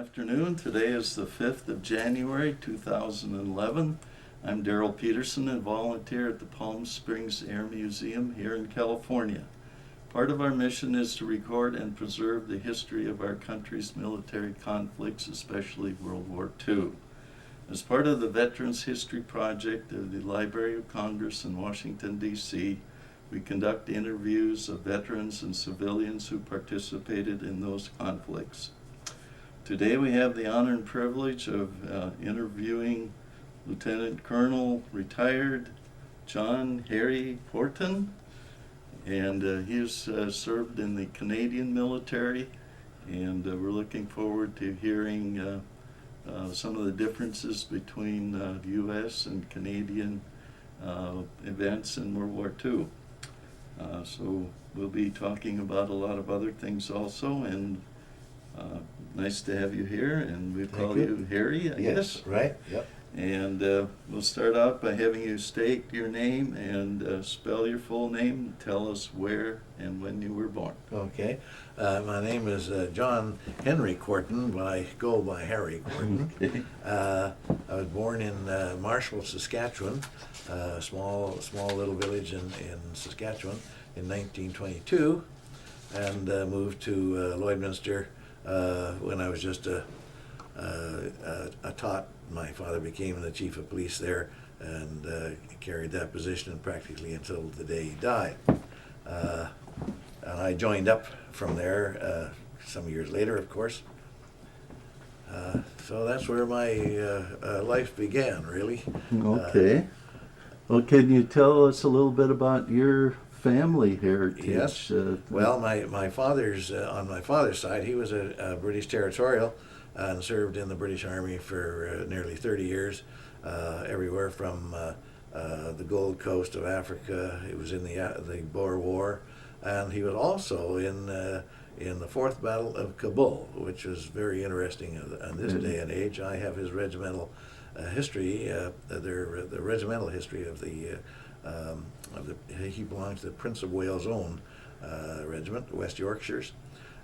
afternoon. Today is the 5th of January 2011. I'm Darrell Peterson, a volunteer at the Palm Springs Air Museum here in California. Part of our mission is to record and preserve the history of our country's military conflicts, especially World War II. As part of the Veterans History Project of the Library of Congress in Washington, D.C., we conduct interviews of veterans and civilians who participated in those conflicts. Today we have the honor and privilege of interviewing Lieutenant Colonel retired John Harry Quarton, and he has served in the Canadian military, and we're looking forward to hearing some of the differences between U.S. and Canadian events in World War II. So we'll be talking about a lot of other things also, and nice to have you here, and we call you Harry, I guess. Yes, right, yep. And we'll start out by having you state your name and spell your full name, and tell us where and when you were born. Okay. My name is John Henry Quarton, but I go by Harry Quarton. Okay. I was born in Marshall, Saskatchewan, a small little village in Saskatchewan in 1922, and moved to Lloydminster when I was just a tot. My father became the chief of police there and carried that position practically until the day he died. And I joined up from there some years later, of course. So that's where my life began, really. Okay. Well, can you tell us a little bit about your family heritage? Yes. Well, my father's on my father's side, he was a British territorial and served in the British Army for nearly 30 years, everywhere from the Gold Coast of Africa. He was in the Boer War, and he was also in the Fourth Battle of Kabul, which was very interesting in this day and age. I have his regimental history, the regimental history of the. He belongs to the Prince of Wales' own regiment, the West Yorkshires,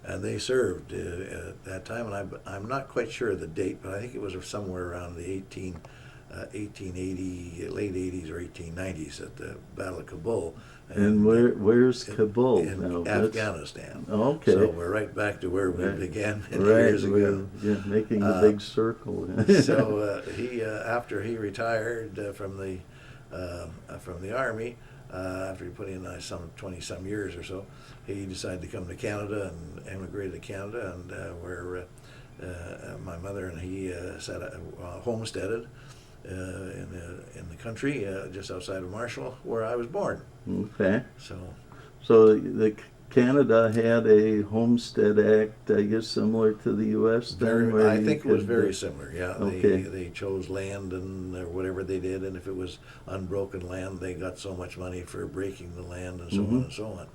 and they served at that time. And I'm not quite sure of the date, but I think it was somewhere around the 1880, late 80s or 1890s at the Battle of Kabul. And where's Kabul? In Afghanistan. Okay. So we're right back to where we began many right. years ago. Yeah, making the big circle. So he, after he retired from the Army, after he put in some 20-some years or so, he decided to come to Canada and emigrated to Canada, and where my mother and he homesteaded in the country just outside of Marshall, where I was born. Okay. So the Canada had a Homestead Act, I guess, similar to the U.S. I think it was very similar. Yeah, okay. They chose land and or whatever they did, and if it was unbroken land, they got so much money for breaking the land and so on and so on.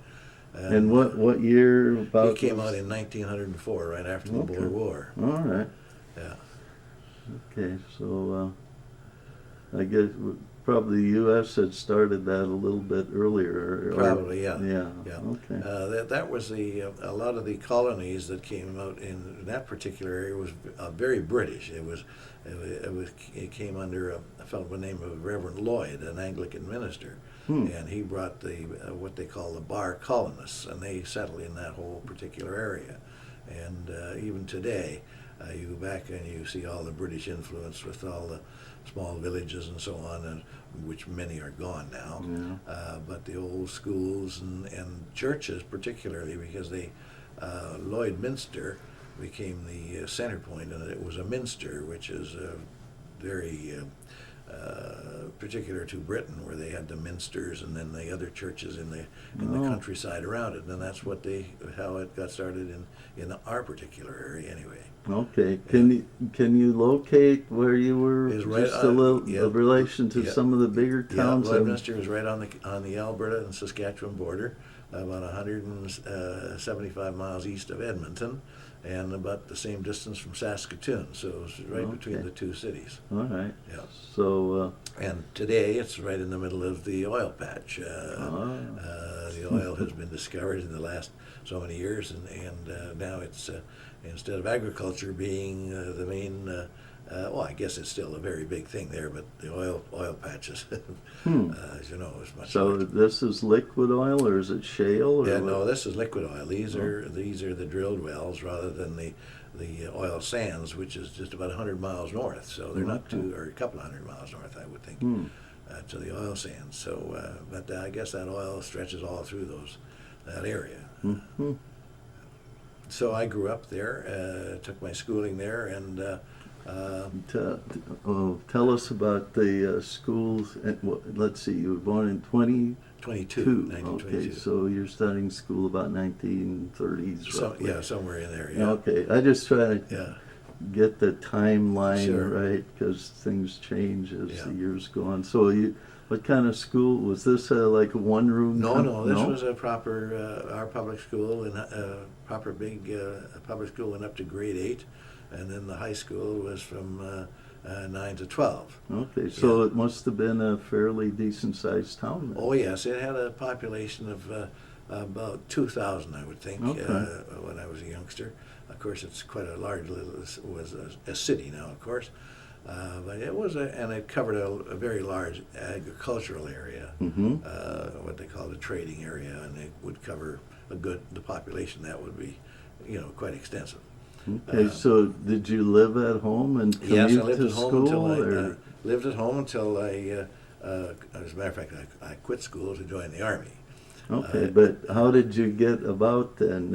And what year about? He came out in 1904, right after the Boer War. All right. Yeah. Okay, so I guess probably the U.S. had started that a little bit earlier. Probably, yeah. Yeah. Yeah. Okay. That was a lot of the colonies that came out in that particular area was very British. It came under a fellow by the name of Reverend Lloyd, an Anglican minister, and he brought what they call the bar colonists, and they settled in that whole particular area. And even today, you go back and you see all the British influence with all the small villages and so on, and which many are gone now. Yeah. But the old schools and churches, particularly, because Lloydminster became the center point, and it was a minster, which is very particular to Britain, where they had the minsters and then the other churches in the countryside around it, and that's how it got started in our particular area anyway. Okay. Can you locate where you were? Just a little relation to some of the bigger towns. Yeah, Lloydminster is right on the Alberta and Saskatchewan border, about 175 miles east of Edmonton, and about the same distance from Saskatoon. So it's right between the two cities. All right. Yeah. So. And today it's right in the middle of the oil patch. The oil has been discovered in the last so many years, and now it's instead of agriculture being the main. Well, I guess it's still a very big thing there, but the oil patches, as you know, is much. So larger. this is liquid oil, or is it shale? Or Yeah, what? no, this is liquid oil. These are the drilled wells rather than the oil sands, which is just about 100 miles north. So they're not too, or a couple of 100 miles north, I would think, to the oil sands. So, but I guess that oil stretches all through that area. Mm-hmm. So I grew up there, took my schooling there, and Tell us about the schools. Let's see, you were born in 22. Okay, so you're starting school about 1930s, So, roughly. yeah, somewhere in there. Yeah. Okay, I just try to get the timeline Sure. right, because things change as Yeah. the years go on. So what kind of school was this? Like a one-room? No, this was a proper our public school, and proper big public school went up to grade 8, and then the high school was from 9 to 12. Okay, so it must have been a fairly decent-sized town then. Oh yes, it had a population of about 2,000, I would think, Okay. when I was a youngster. Of course, it's quite a large was a city now, of course. But it was and it covered a very large agricultural area, what they call the trading area, and it would cover the population that would be, quite extensive. Okay, so did you live at home and commute Yes, I lived to at home school? until lived at home until as a matter of fact, I quit school to join the Army. Okay, but how did you get about then?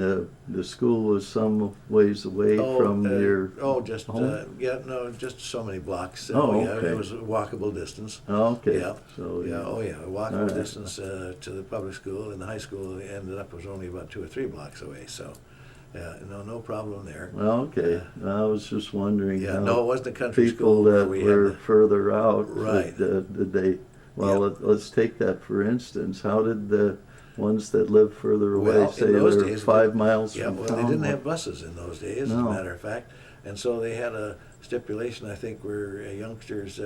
The school was some ways away from your just home? just so many blocks. Okay. It was a walkable distance. Okay, Yeah. so A walkable All right. distance to the public school, and the high school ended up was only about 2 or 3 blocks away. So, no problem there. Okay, I was just wondering. Yeah, how no, it wasn't a country people school where that we were had. further out. Right. Did they? Well, let's take that for instance. How did the ones that lived further away Well, say in those they're days, 5 miles Yeah, from well, town? they didn't have buses in those days, as No. a matter of fact, and so they had a stipulation, I think, where youngsters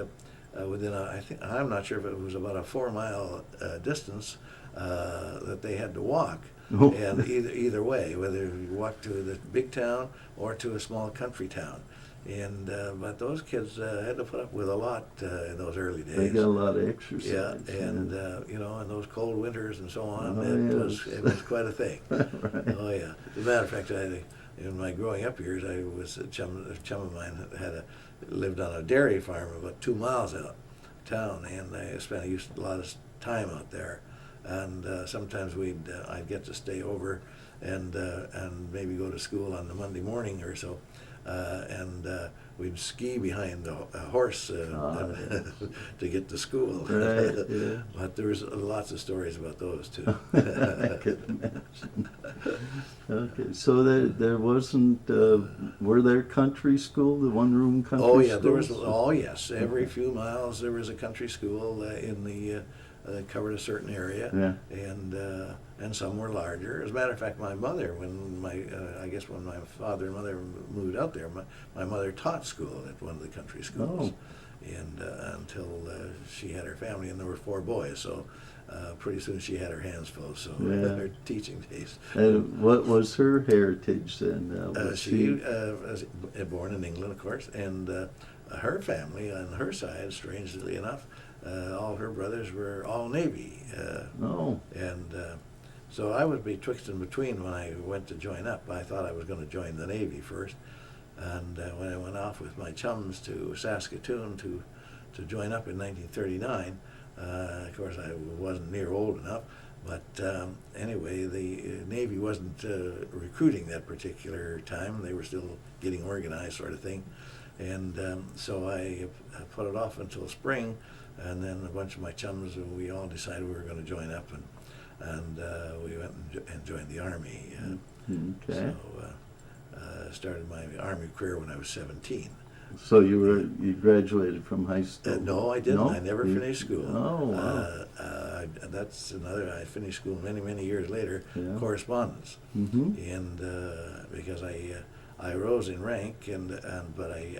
within I'm not sure if it was about a 4-mile distance that they had to walk, Oh. and either way, whether you walk to the big town or to a small country town. And but those kids had to put up with a lot in those early days. They got a lot of exercise. Yeah, and in those cold winters and so on, Oh, it was quite a thing. Right. Oh yeah. As a matter of fact, in my growing up years, I was a chum of mine lived on a dairy farm about 2 miles out of town, and I used a lot of time out there, and sometimes I'd get to stay over and maybe go to school on the Monday morning or so. And we'd ski behind a horse to get to school. Right, yeah. But there was lots of stories about those too. I could imagine. Okay, so there wasn't, were there country school, the one-room country schools? Oh yeah, there was. Oh yes, every few miles there was a country school in the covered a certain area, and some were larger. As a matter of fact, my mother, when my father and mother moved out there, my mother taught school at one of the country schools, and until she had her family, and there were 4 boys, so pretty soon she had her hands full. So her teaching days. And what was her heritage then? She was born in England, of course, and her family on her side, strangely enough, all her brothers were all Navy. And so I was betwixt and between when I went to join up. I thought I was going to join the Navy first, and when I went off with my chums to Saskatoon to join up in 1939, of course I wasn't near old enough, but anyway, the Navy wasn't recruiting that particular time. They were still getting organized, sort of thing, and so I put it off until spring. And then a bunch of my chums, we all decided we were going to join up, and we went and joined the Army. Okay. So started my Army career when I was 17. So you graduated from high school? No, I didn't. No? I never finished school. Oh, wow. That's another. I finished school many years later, correspondence, and because I rose in rank, but I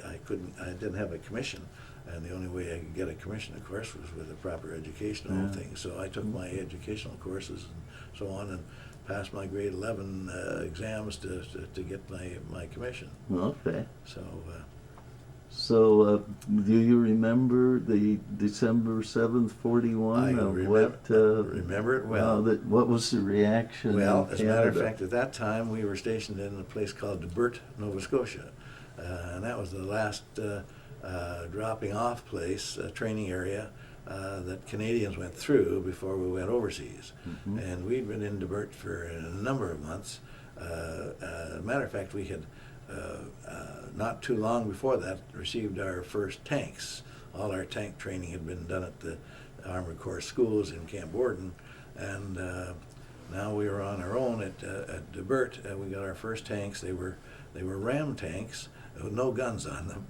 didn't have a commission. And the only way I could get a commission, of course, was with a proper educational Yeah. thing. So I took my educational courses and so on, and passed my grade 11 exams to get my commission. Okay. So So, do you remember the December 7th, 41? I remember it well. What was the reaction Well, in as a matter of Canada? fact, at that time we were stationed in a place called Debert, Nova Scotia, and that was the last dropping off place, training area that Canadians went through before we went overseas. Mhm. And we'd been in Debert for a number of months. Matter of fact, we had not too long before that received our first tanks. All our tank training had been done at the Armored Corps schools in Camp Borden, and now we were on our own at Debert. We got our first tanks. They were Ram tanks, with no guns on them.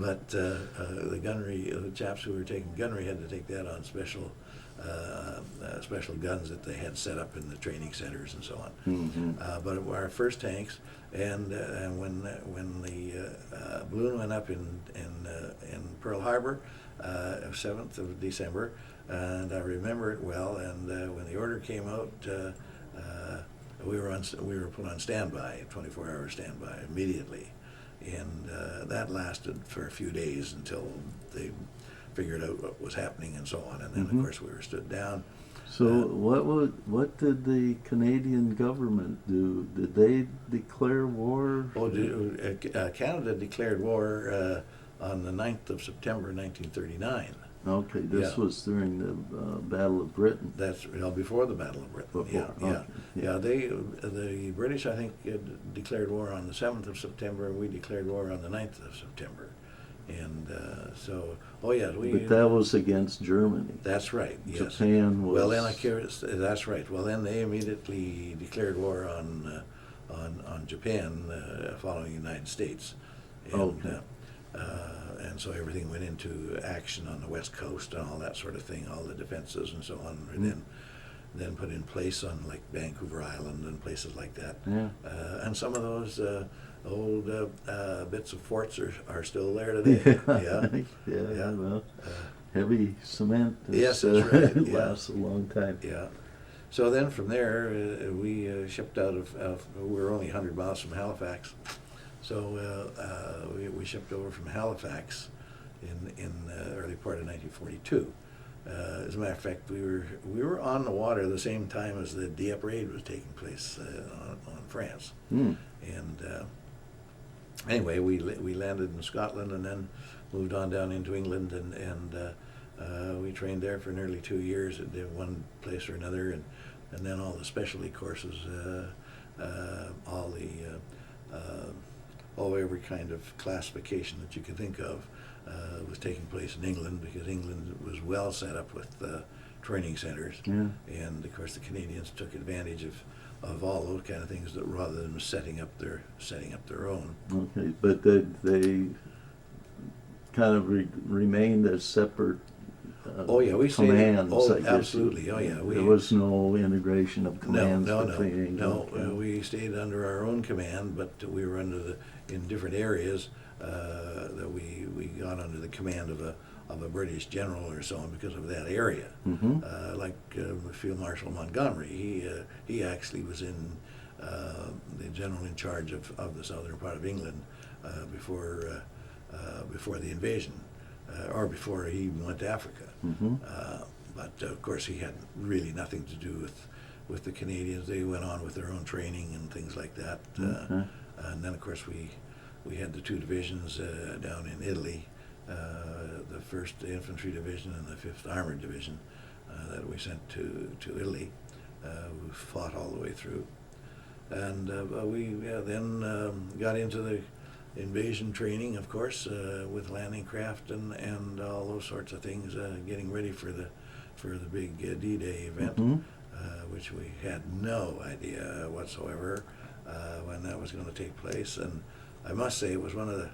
But the gunnery, the chaps who were taking gunnery had to take that on special guns that they had set up in the training centers and so on. Mhm. But our first tanks, and when the balloon went up in Pearl Harbor, 7th of December, and I remember it well. And when the order came out, we were put on standby, 24-hour standby immediately, and that lasted for a few days until they figured out what was happening and so on. And then, Mhm. of course, we were stood down. So, what did the Canadian government do? Did they declare war? Canada declared war on the 9th of September, 1939. Okay, this Yeah. was during the Battle of Britain. That's before the Battle of Britain. Before, Yeah. okay, yeah. The British, I think, declared war on the 7th of September, and we declared war on the 9th of September. And But that was against Germany. That's right. Yes. Japan was. Well, then that's right. Well, then they immediately declared war on Japan, following the United States. And, Okay. and so everything went into action on the West Coast and all that sort of thing. All the defenses and so on were then put in place on like Vancouver Island and places like that. Yeah. And some of those old bits of forts are still there today. Yeah. Yeah. Well, heavy cement. Yes, that's right. Yeah. Lasts a long time. Yeah. So then from there, we shipped out of we were only 100 miles from Halifax. So we shipped over from Halifax in the early part of 1942. As a matter of fact, we were on the water the same time as the Dieppe raid was taking place on France. Mm. And anyway, we landed in Scotland and then moved on down into England, and we trained there for nearly 2 years at one place or another, and then all the specialty courses, every kind of classification that you can think of was taking place in England, because England was well set up with training centers. Yeah. And of course the Canadians took advantage of all those kind of things, that rather than setting up their own. Okay, but they kind of remained as separate We stayed. commands. I guess. Absolutely. There was no integration of commands between. No. Okay. We stayed under our own command, but we were in different areas that we got under the command of a British general or so on, because of that area. Mhm. Like Field Marshal Montgomery, he actually was in the general in charge of the southern part of England before the invasion, or before he went to Africa. Mhm. But of course, he had really nothing to do with the Canadians. They went on with their own training and things like that. Okay. And then, of course, we had the two divisions down in Italy, the 1st Infantry Division and the 5th Armored Division, that we sent to Italy. We fought all the way through. And we then got into the invasion training, of course, with landing craft and all those sorts of things, getting ready for the big D-Day event, Mhm. which we had no idea whatsoever when that was going to take place. And I must say, it was one of the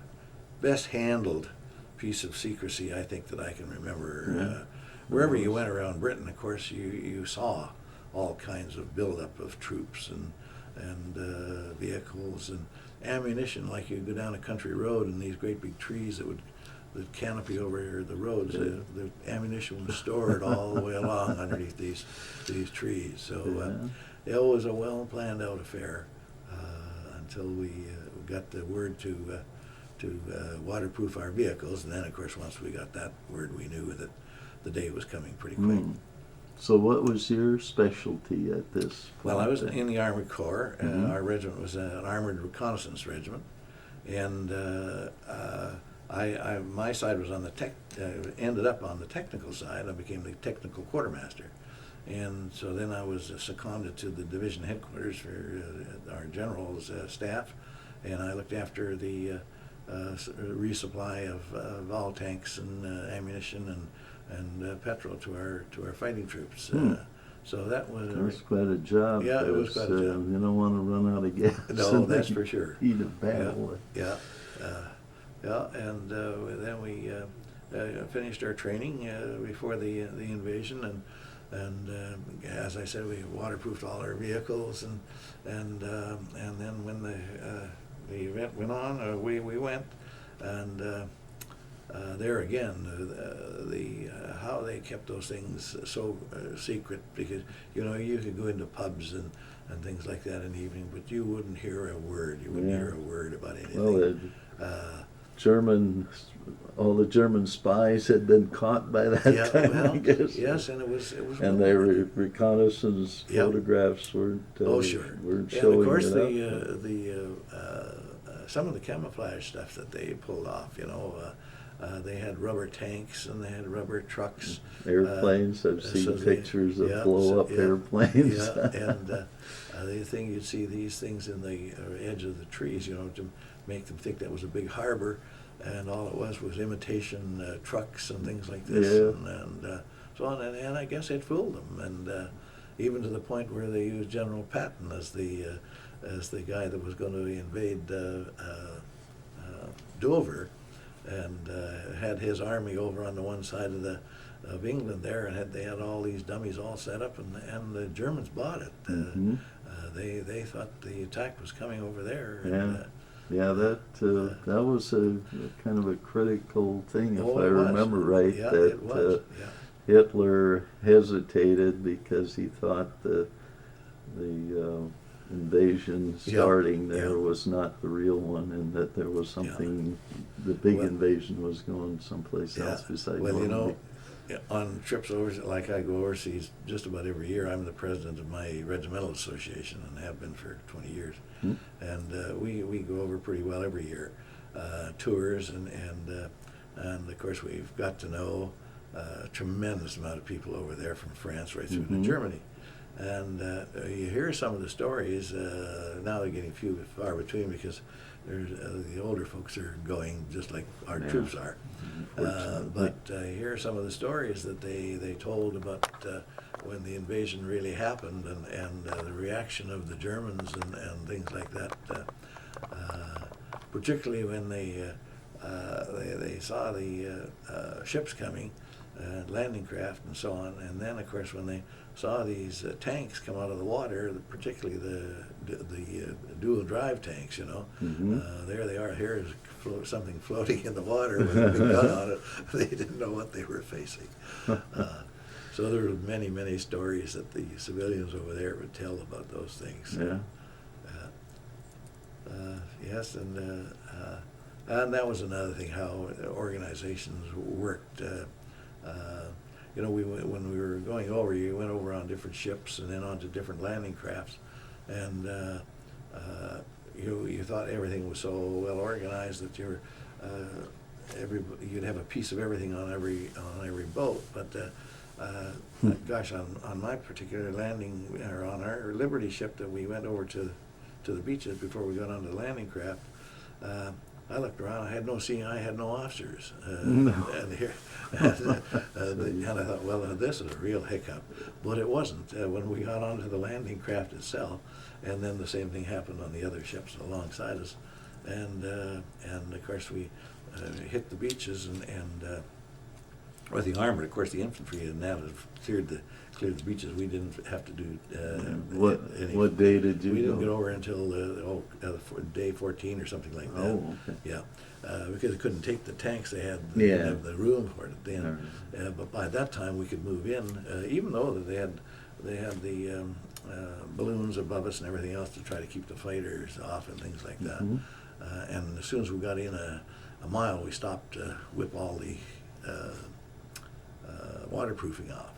best handled piece of secrecy, I think, that I can remember. Yeah. Wherever you went around Britain, of course, you saw all kinds of buildup of troops and vehicles and ammunition. Like you go down a country road and these great big trees that would the canopy over the roads. The ammunition was stored all the way along underneath these trees. So it was a well planned out affair until we got the word to waterproof our vehicles, and then of course once we got that word, we knew that the day was coming pretty quick. So what was your specialty at this point? Well, I was in the Army Corps. Our regiment was an armored reconnaissance regiment, and my side was on the ended up on the technical side. I became the technical quartermaster, and so then I was seconded to the division headquarters for our general's staff, and I looked after the resupply of all tanks and ammunition and petrol to our fighting troops. So that was quite a job. Yeah, it was quite a job. You don't want to run out of gas. No, that's for sure. Heat of battle. Yeah, and then we finished our training before the invasion, and as I said, we waterproofed all our vehicles, and then when the event went on, we went, and there again, how they kept those things so secret, because you could go into pubs and things like that in the evening, but you wouldn't hear a word. You wouldn't hear a word about anything. Well, all the German spies had been caught by that time, I guess. Yes, and it was. And their reconnaissance photographs weren't. Sure. Weren't and showing of course, it some of the camouflage stuff that they pulled off. They had rubber tanks and they had rubber trucks. Airplanes. I've seen pictures of blow-up airplanes. Yeah, and the thing, you'd see these things in the edge of the trees, to make them think that was a big harbor, and all it was imitation trucks and things like this, and so on. And I guess it fooled them, and even to the point where they used General Patton as the guy that was going to invade Dover, and had his army over on the one side of England there, and they had all these dummies all set up, and the Germans bought it. They thought the attack was coming over there. And, that was a kind of a critical thing, if I remember right. Yeah, that it was. Hitler hesitated because he thought the invasion starting there was not the real one, and that there was something. The big invasion was going someplace else besides. Well, on trips over, like I go overseas just about every year. I'm the president of my regimental association and have been for 20 years. And we go over pretty well every year, tours, and of course we've got to know a tremendous amount of people over there, from France right through to Germany. And you hear some of the stories. Now they're getting few and far between, because the older folks are going just like our troops are. But you hear some of the stories that they told about when the invasion really happened, and the reaction of the Germans and things like that. Particularly when they saw the ships coming, landing craft and so on, and then of course when they saw these tanks come out of the water, particularly the dual drive tanks, there they are. Here is something floating in the water with a big gun on it. They didn't know what they were facing. So there were many stories that the civilians over there would tell about those things. Yes, and that was another thing, how organizations worked. When we were going over, you went over on different ships and then onto different landing crafts, and you thought everything was so well organized that you'd have a piece of everything on every boat. But gosh, on my particular landing, or on our Liberty ship that we went over to the beaches before we got onto the landing craft, I looked around. I had no officers. And I thought, well, this is a real hiccup. But it wasn't. When we got onto the landing craft itself, and then the same thing happened on the other ships alongside us, and of course we hit the beaches, and Or the armored, of course, the infantry and that have cleared the beaches. We didn't have to do any. What day did you We didn't go? get over until day 14 or something like that. Oh, okay. Yeah, because they couldn't take the tanks. They had Yeah. didn't have the room for it then. All right. But by that time we could move in, even though that they had the balloons above us and everything else to try to keep the fighters off and things like that. Mhm. And as soon as we got in a mile, we stopped to whip all the waterproofing off.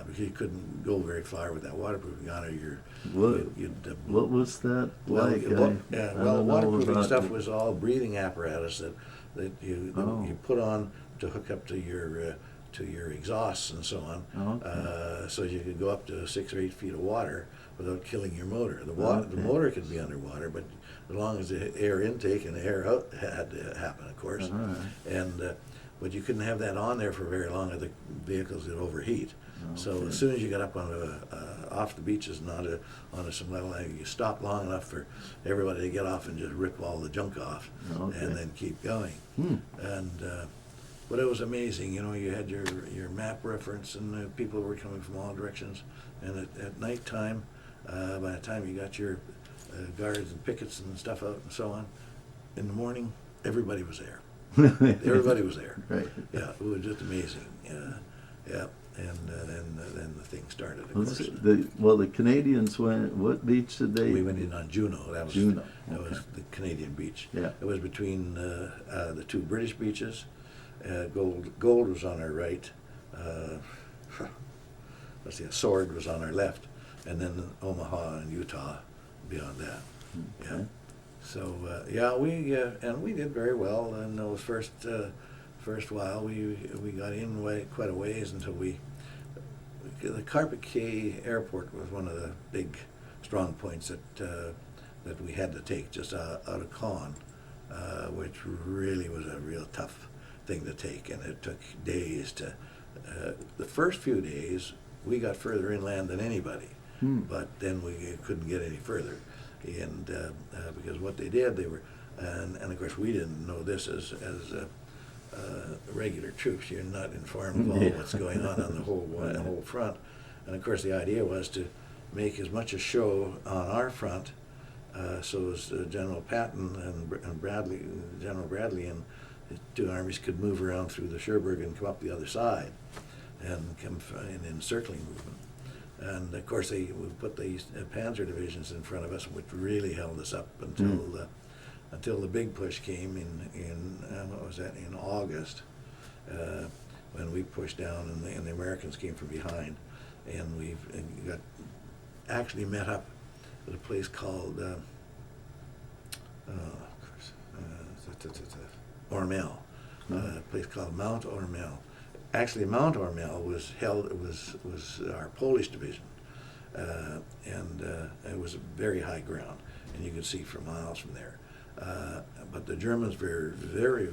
Because you couldn't go very far with that waterproofing on, or What was that well, like? waterproofing stuff was all breathing apparatus that you put on to hook up to your exhausts and so on, Okay. so you could go up to 6 or 8 feet of water without killing your motor. The Okay. motor could be underwater, but as long as the air intake and the air out had to happen, of course. All right. And but you couldn't have that on there for very long, or the vehicles would overheat. So Okay. as soon as you got up off the beaches and onto some level land, you stop long enough for everybody to get off and just rip all the junk off, Okay. and then keep going. And but it was amazing. You know, you had your map reference, and people were coming from all directions. And at nighttime, by the time you got your guards and pickets and stuff out and so on, in the morning, everybody was there. Everybody was there. Right. Yeah, it was just amazing. Yeah, and then the thing started. Of Was course. it the Canadians went. What beach did they? We went in on Juno. That was Juno, That was okay. the Canadian beach. Yeah. It was between the two British beaches. Gold was on our right. Let's see, Sword was on our left, and then Omaha and Utah beyond that. Yeah. Okay. So we did very well in those first while. We got in quite a ways until the Carpet Cay Airport was one of the big strong points that we had to take just out of Caen, which really was a real tough thing to take, and it took days to. The first few days we got further inland than anybody, but then we couldn't get any further. And because what they did, they were, and of course we didn't know this as regular troops. You're not informed of all what's going on the whole front. And of course the idea was to make as much a show on our front, so as General Patton and Bradley, General Bradley and the two armies could move around through the Cherbourg and come up the other side, and come in encircling movement. And of course, we put these Panzer divisions in front of us, which really held us up until the big push came in what was that, in August, when we pushed down and the Americans came from behind, and we got actually met up at a place called Ormel, a place called Mount Ormel. Actually, Mount Ormel was our Polish division, and it was very high ground, and you could see for miles from there. But the Germans were very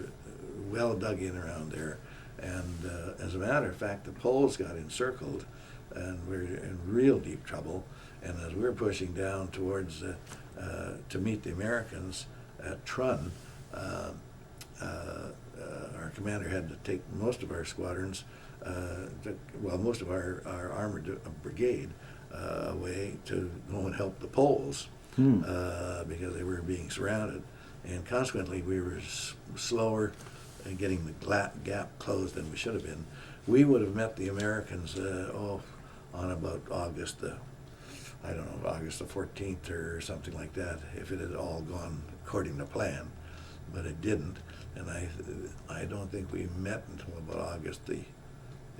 well dug in around there, and as a matter of fact, the Poles got encircled, and we're in real deep trouble. And as we were pushing down towards to meet the Americans at Trun, our commander had to take most of our squadrons, most of our armored brigade away to go and help the Poles, because they were being surrounded, and consequently we were slower in getting the gap closed than we should have been. We would have met the Americans on about August the 14th or something like that, if it had all gone according to plan, but it didn't. And I don't think we met until about August the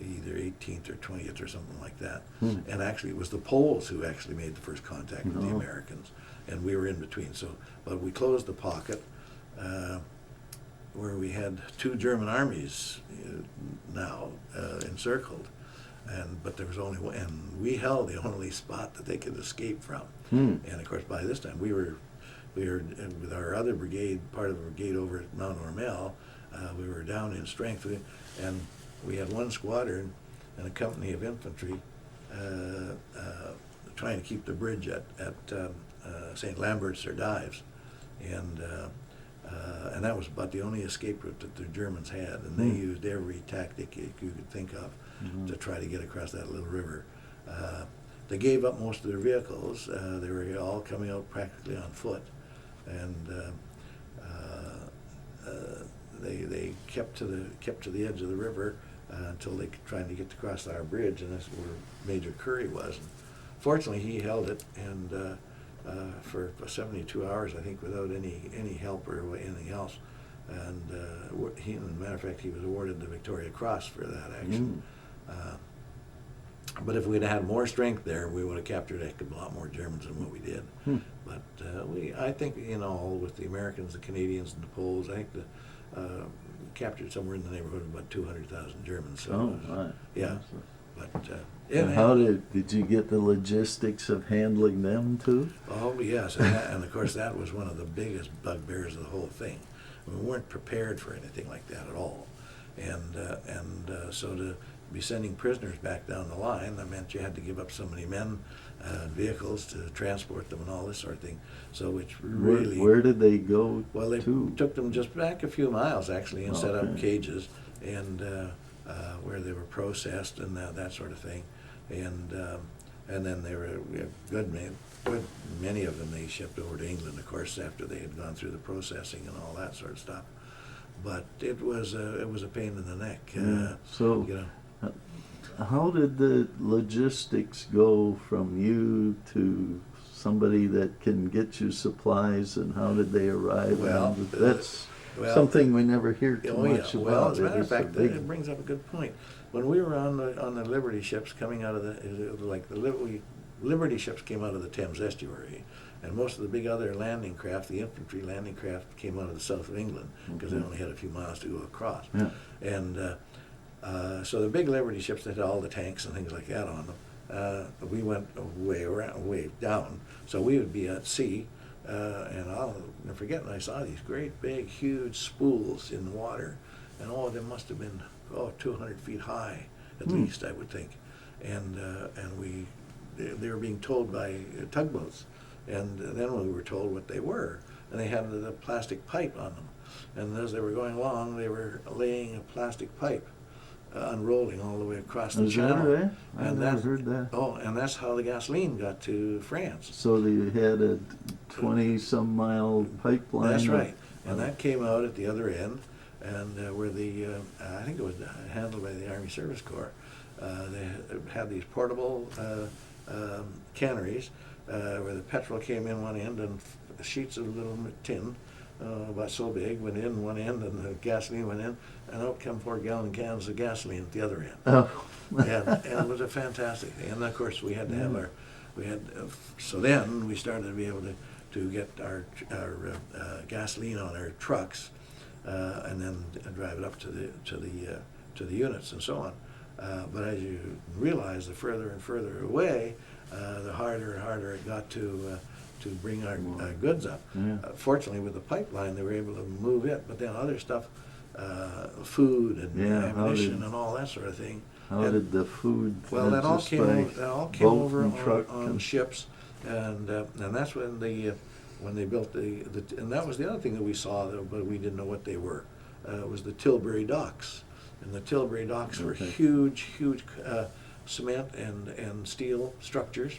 either 18th or 20th or something like that. And actually it was the Poles who actually made the first contact with the Americans, and we were in between. So, but we closed the pocket where we had two German armies now encircled, but there was only one, and we held the only spot that they could escape from. And of course by this time we were with our other brigade, part of the brigade over at Mount Ormel, we were down in strength, and we had one squadron and a company of infantry trying to keep the bridge at St. Lambert's or Dives, and And that was about the only escape route that the Germans had, and they used every tactic you could think of to try to get across that little river. They gave up most of their vehicles. They were all coming out practically on foot, and they kept to the edge of the river until they tried to get across our bridge, and that's where Major Curry was. And fortunately, he held it, and for 72 hours, I think, without any help or anything else. And as a matter of fact, he was awarded the Victoria Cross for that action. But if we'd had more strength there, we would have captured a heck of a lot more Germans than what we did. But I think, in all, with the Americans, the Canadians, and the Poles, I think captured somewhere in the neighborhood of about 200,000 Germans. So, right. Yeah. But and how did you get the logistics of handling them too? Oh yes, and of course that was one of the biggest bugbears of the whole thing. We weren't prepared for anything like that at all, and so to be sending prisoners back down the line, that meant you had to give up so many men, vehicles to transport them, and all this sort of thing. So which really, where did they go? Well, they took them just back a few miles actually, and set up cages, and where they were processed and that sort of thing, and then they were good many of them they shipped over to England, of course, after they had gone through the processing and all that sort of stuff. But it was a pain in the neck. So, how did the logistics go from you to somebody that can get you supplies, and how did they arrive? Well, that's something we never hear too much about. Well, as a matter of fact, it brings up a good point. When we were on the Liberty ships coming out of the Liberty ships came out of the Thames estuary, and most of the big other landing craft, the infantry landing craft, came out of the south of England because they only had a few miles to go across. Yeah. And so the big Liberty ships that had all the tanks and things like that on them, we went way down. So we would be at sea. And I'll never forget, I saw these great big huge spools in the water, and all of them must have been 200 feet high at least, I would think, and they were being towed by tugboats, and then we were told what they were, and they had the plastic pipe on them, and as they were going along, they were laying a plastic pipe unrolling all the way across the channel. That right? I never heard that. Oh, and that's how the gasoline got to France. So they had a 20-some mile pipeline. That's right, and that came out at the other end, and where I think it was handled by the Army Service Corps. They had these portable canneries where the petrol came in one end, and sheets of little tin about so big went in one end, and the gasoline went in, and out come 4-gallon cans of gasoline at the other end. Oh. and it was a fantastic thing. And of course we had to have so then we started to be able to get our gasoline on our trucks, and then drive it up to the units and so on. But as you realize, the further and further away, the harder and harder it got to bring our goods up. Yeah. Fortunately, with the pipeline, they were able to move it, but then other stuff, food and ammunition and all that sort of thing. How did the food? Well, that all came over on ships, and that's when they built and that was the other thing that we saw, but we didn't know what they were. It was the Tilbury Docks, and the Tilbury Docks were huge cement and steel structures.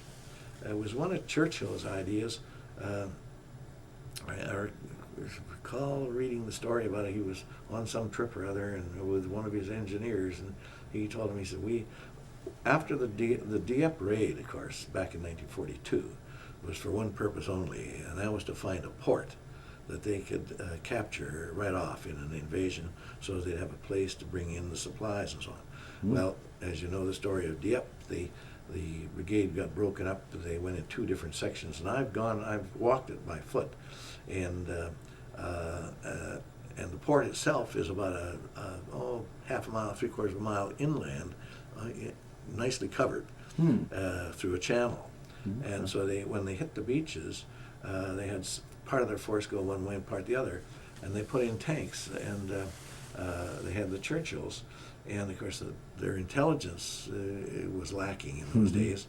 It was one of Churchill's ideas. I recall reading the story about it. He was on some trip or other, and with one of his engineers, and he told him, he said, after the Dieppe raid, of course, back in 1942, was for one purpose only, and that was to find a port that they could capture right off in an invasion, so they'd have a place to bring in the supplies and so on. Well, as you know the story of Dieppe, the brigade got broken up. They went in 2 different sections, and I've walked it by foot, and the port itself is about half a mile, 3/4 of a mile inland, nicely covered through a channel. And so when they hit the beaches, they had part of their force go one way and part the other, and they put in tanks, and they had the Churchills. And of course, their intelligence was lacking in those days,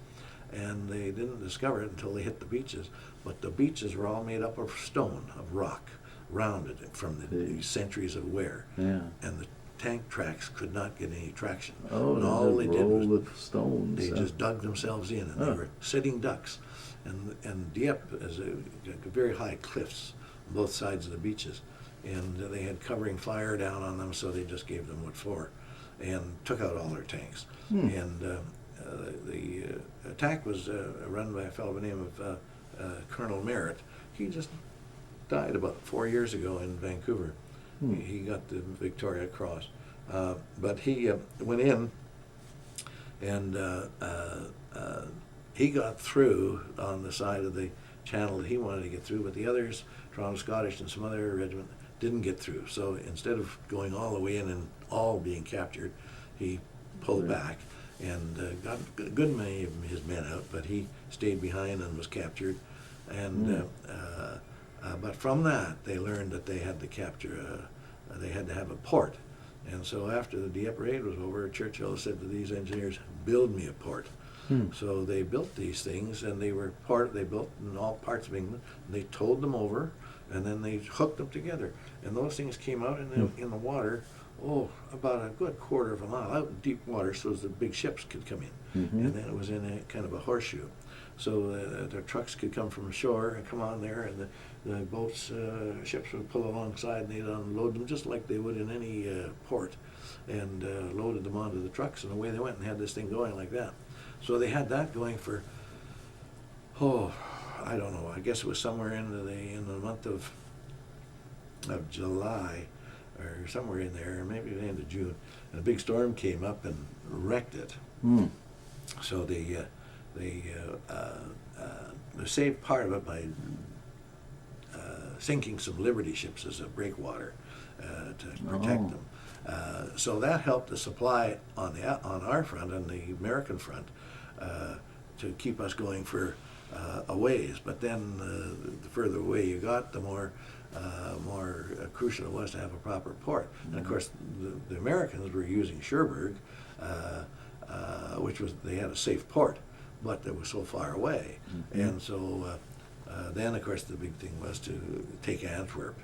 and they didn't discover it until they hit the beaches. But the beaches were all made up of stone, of rock, rounded from the centuries of wear. Yeah. And the tank tracks could not get any traction. Oh, and they all they just did was roll the stones. they just dug themselves in, and they were sitting ducks. And Dieppe is a very high cliffs on both sides of the beaches, and they had covering fire down on them, so they just gave them what for, and took out all their tanks. And the attack was run by a fellow by the name of Colonel Merritt. He just died about 4 years ago in Vancouver. He got the Victoria Cross. But he went in, and he got through on the side of the channel that he wanted to get through, but the others, Toronto Scottish and some other regiment, didn't get through. So instead of going all the way in and all being captured, he pulled back and got a good many of his men out, but he stayed behind and was captured. And but from that, they learned that they had to capture, they had to have a port. And so after the Dieppe raid was over, Churchill said to these engineers, "Build me a port." So they built these things, and they built in all parts of England, and they towed them over, and then they hooked them together. And those things came out in the water, about a good quarter of a mile out in deep water, so the big ships could come in. And then it was in a kind of a horseshoe. So the trucks could come from shore and come on there, and the boats, ships would pull alongside, and they'd unload them just like they would in any port, and loaded them onto the trucks, and away they went and had this thing going like that. So they had that going for, I don't know, I guess it was somewhere in the month of July, or somewhere in there, maybe the end of June, and a big storm came up and wrecked it. So they saved part of it by sinking some Liberty ships as a breakwater to protect them. So that helped the supply on our front, on the American front, to keep us going for a ways. But then the further away you got, the more crucial it was to have a proper port. And of course, the Americans were using Cherbourg, which was, they had a safe port, but it was so far away. And so then, of course, the big thing was to take Antwerp,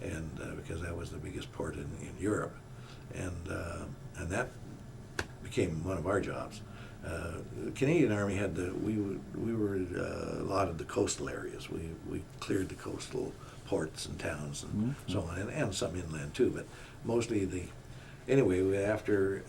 and because that was the biggest port in Europe, and that became one of our jobs. The Canadian Army had we were allotted the coastal areas. We cleared the coastal ports and towns and so on, and some inland too, but mostly anyway, after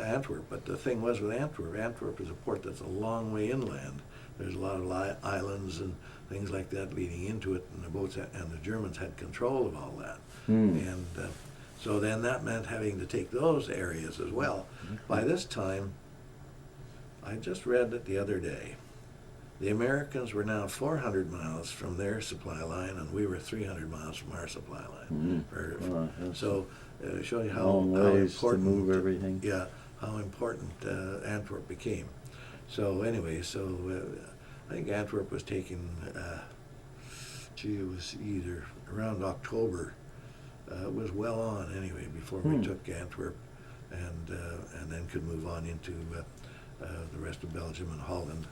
Antwerp. But the thing was with Antwerp is a port that's a long way inland. There's a lot of islands and things like that leading into it, and the boats and the Germans had control of all that. And so then that meant having to take those areas as well. By this time, I just read it the other day, the Americans were now 400 miles from their supply line, and we were 300 miles from our supply line. So show you how ways important to move everything. Yeah, how important Antwerp became. So anyway, I think Antwerp was taken. It was either around October. It was well on anyway before we took Antwerp, and then could move on into the rest of Belgium and Holland.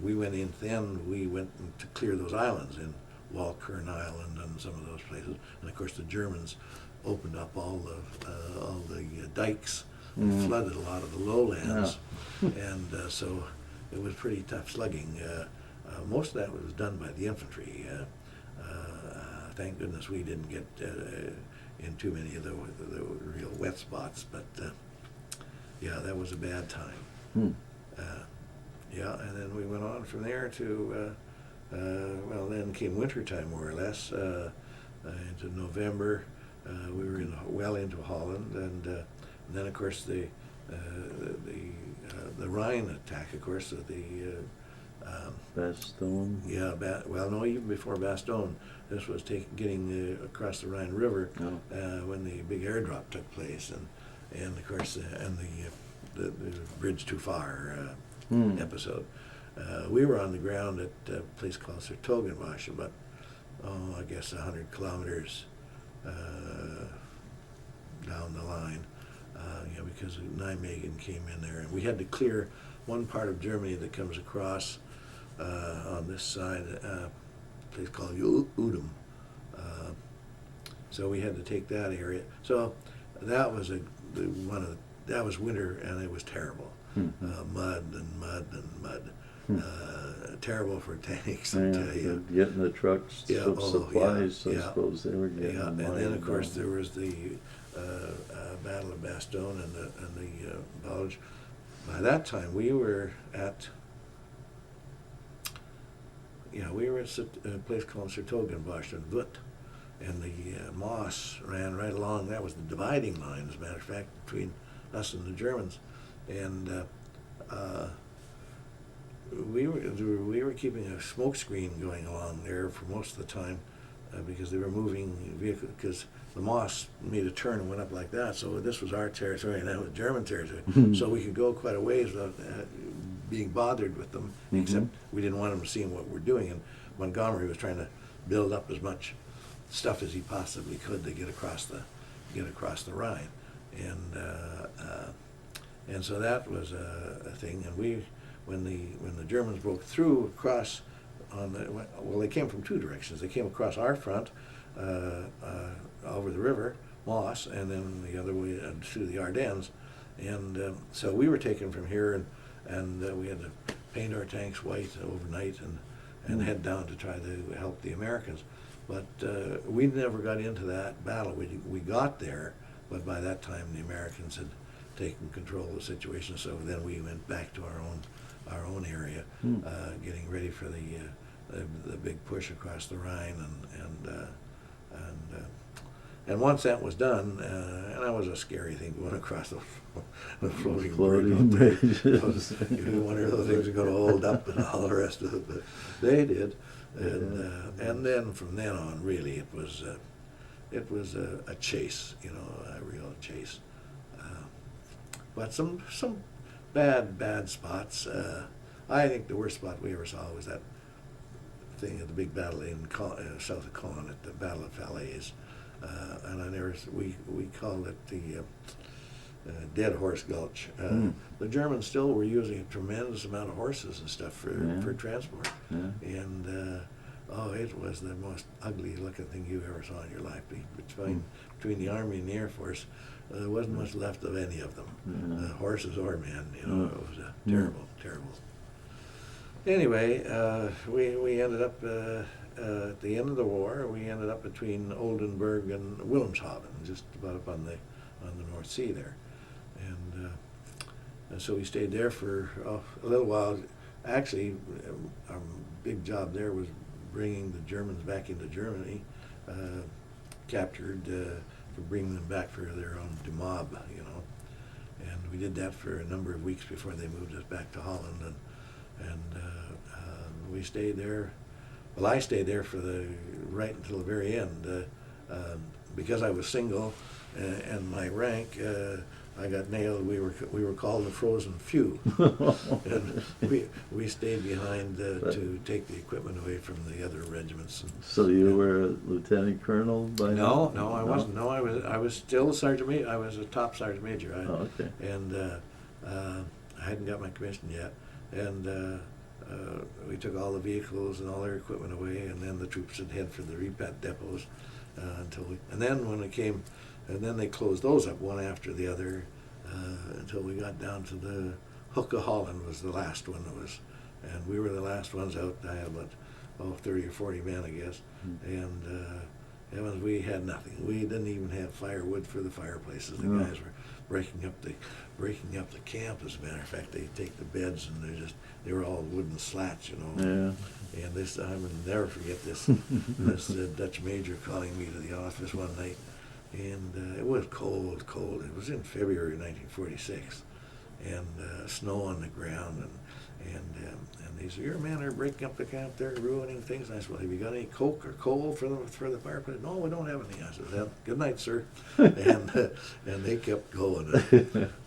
We went to clear those islands in Walcheren Island and some of those places, and of course the Germans opened up all the dikes and flooded a lot of the lowlands, and so it was pretty tough slugging. Most of that was done by the infantry. Thank goodness we didn't get in too many of the real wet spots, but yeah, that was a bad time. Yeah, and then we went on from there to, then came wintertime more or less, into November. We were well into Holland, and then of course the Rhine attack, of course, the Bastogne. Yeah, no, even before Bastogne, this was getting across the Rhine River when the big airdrop took place, and of course, and the bridge too far episode. We were on the ground at a place called Sertogenbosch, about I guess 100 kilometers down the line, because Nijmegen came in there, and we had to clear one part of Germany that comes across on this side, a place called Udum, so we had to take that area. So that was that was winter, and it was terrible. Mud and mud and mud. Terrible for tanks, I tell you. Getting the trucks, supplies, I suppose they were getting. Yeah, and then of course there was the Battle of Bastogne and the Gulch. By that time we were at a place called Sertogenbosch and Wood, and the moss ran right along. That was the dividing line, as a matter of fact, between us and the Germans, and we were keeping a smoke screen going along there for most of the time, because they were moving vehicles, because the moss made a turn and went up like that. So this was our territory and that was German territory. So we could go quite a ways without being bothered with them, except we didn't want them seeing what we're doing. And Montgomery was trying to build up as much stuff as he possibly could to get across the Rhine, and so that was a thing. And when the Germans broke through across they came from two directions. They came across our front over the river, Moss, and then the other way through the Ardennes. And so we were taken from here, and we had to paint our tanks white overnight and head down to try to help the Americans. But we never got into that battle. We got there, but by that time the Americans had taken control of the situation. So then we went back to our own area, getting ready for the big push across the Rhine, and once that was done, and that was a scary thing, going across the floating bridge. You wonder if those things are going to hold up and all the rest of it, but they did. And then from then on, really, it was a chase, a real chase. But some bad spots. I think the worst spot we ever saw was that thing at the big battle in south of Caen at the Battle of Falaise, and we called it the Dead Horse Gulch. The Germans still were using a tremendous amount of horses and stuff for transport, and it was the most ugly looking thing you ever saw in your life. Between the Army and the Air Force, there wasn't much left of any of them, horses or men. It was terrible. Anyway, we ended up at the end of the war. We ended up between Oldenburg and Wilhelmshaven, just about up on the North Sea there, and so we stayed there for a little while. Actually, our big job there was bringing the Germans back into Germany, captured, for bringing them back for their own demob, and we did that for a number of weeks before they moved us back to Holland, and we stayed there. Well, I stayed there right until the very end, because I was single, and my rank. I got nailed. We were called the Frozen Few, and we stayed behind to take the equipment away from the other regiments. So you were a lieutenant colonel by now? No, I wasn't. No, I was still a sergeant major. I was a top sergeant major. Okay. And I hadn't got my commission yet, and we took all the vehicles and all their equipment away, and then the troops would head for the repat depots and then when it came. And then they closed those up one after the other until we got down to the Hook of Holland was the last one and we were the last ones out. I had about 30 or 40 men, I guess, and we had nothing. We didn't even have firewood for the fireplaces. The guys were breaking up the camp. As a matter of fact, they take the beds and they were all wooden slats, And this, I will never forget this Dutch major calling me to the office one night. And it was cold. It was in February 1946, and snow on the ground, and they said, "Your men are breaking up the camp. They're ruining things." And I said, "Well, have you got any coke or coal for the fireplace?" "No, we don't have any." I said, "Well, good night, sir." and they kept going.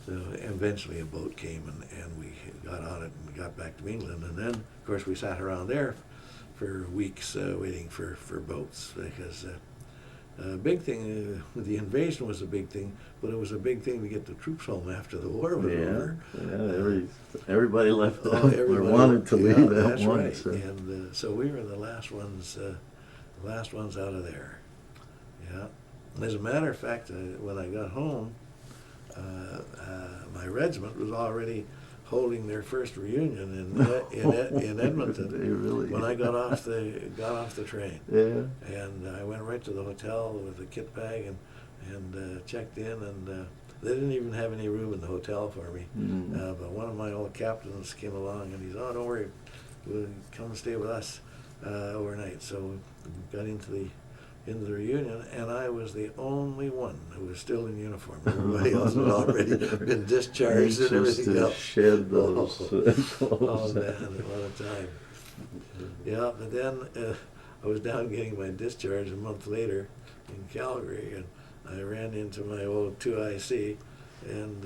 So eventually a boat came, and we got on it and got back to England. And then, of course, we sat around there for weeks waiting for boats, because. Big thing, the invasion was a big thing, but it was a big thing to get the troops home after the war was over. Everybody left or wanted to leave at once. Right. And so we were the last ones out of there. Yeah. As a matter of fact, when I got home, my regiment was already holding their first reunion in Edmonton. They really? When I got off the train. Yeah. And I went right to the hotel with a kit bag and checked in, and they didn't even have any room in the hotel for me. But one of my old captains came along, and he said, "Oh, don't worry, we'll come and stay with us overnight." So we got into the reunion, and I was the only one who was still in uniform. Everybody else had already been discharged and everything else. Shed those clothes. Oh man, what a time! Yeah, but then I was down getting my discharge a month later in Calgary, and I ran into my old 2IC, and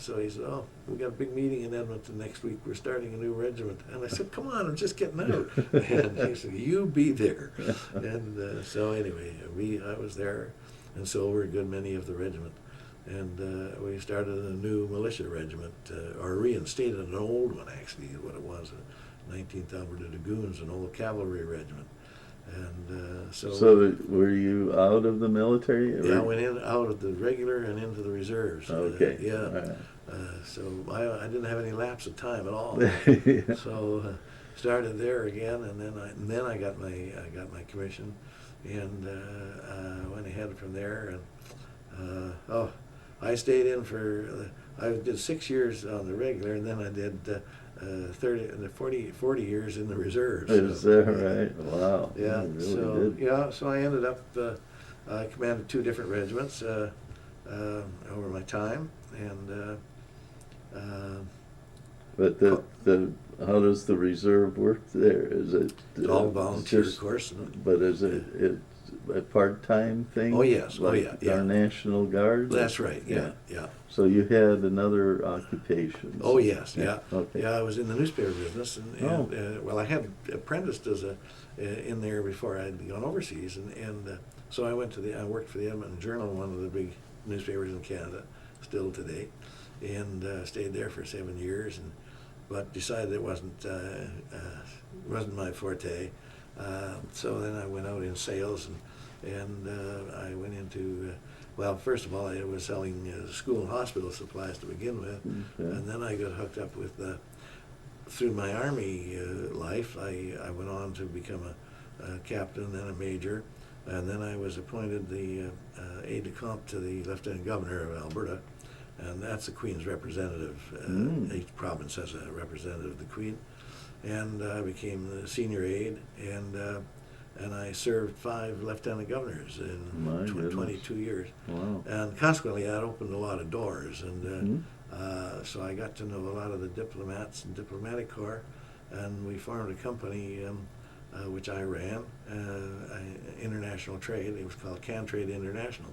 so he said, "Oh, we got a big meeting in Edmonton next week. We're starting a new regiment." And I said, "Come on, I'm just getting out." And he said, "You be there." And so anyway, I was there, and so were a good many of the regiment. And we started a new militia regiment, or reinstated an old one, actually, is what it was, 19th Alberta Dragoons, an old cavalry regiment. And So were you out of the military? Yeah, I went out of the regular and into the reserves. Okay. Yeah. Right. So I didn't have any lapse of time at all. Yeah. So started there again, and then I got my commission, and went ahead from there. And I stayed in for I did 6 years on the regular, and then I did 40 years in the reserves. Is that right? Wow. Yeah. You really So did. yeah. So I ended up I commanded 2 different regiments over my time, and But how does the reserve work there? Is it all volunteer, just, of course. But is it a part-time thing? Oh, yes. Oh, Like yeah. our National Guard? That's right. Yeah. So you had another occupation? Oh yes, yeah. Okay. Yeah, I was in the newspaper business, and well, I had apprenticed as in there before I'd gone overseas, and so I worked for the Edmonton Journal, one of the big newspapers in Canada, still today, and stayed there for 7 years, but decided it wasn't my forte. So then I went out in sales, and I went into well, first of all, I was selling school and hospital supplies to begin with, and then I got hooked up with, through my Army life, I went on to become a captain, then a major, and then I was appointed the aide-de-camp to the Lieutenant Governor of Alberta, and that's the Queen's representative. Each province has a representative of the Queen, and I became the senior aide, and I served 5 lieutenant governors in 22 years. Wow. And consequently, that opened a lot of doors. And so I got to know a lot of the diplomats and diplomatic corps, and we formed a company which I ran, international trade. It was called Can Trade International.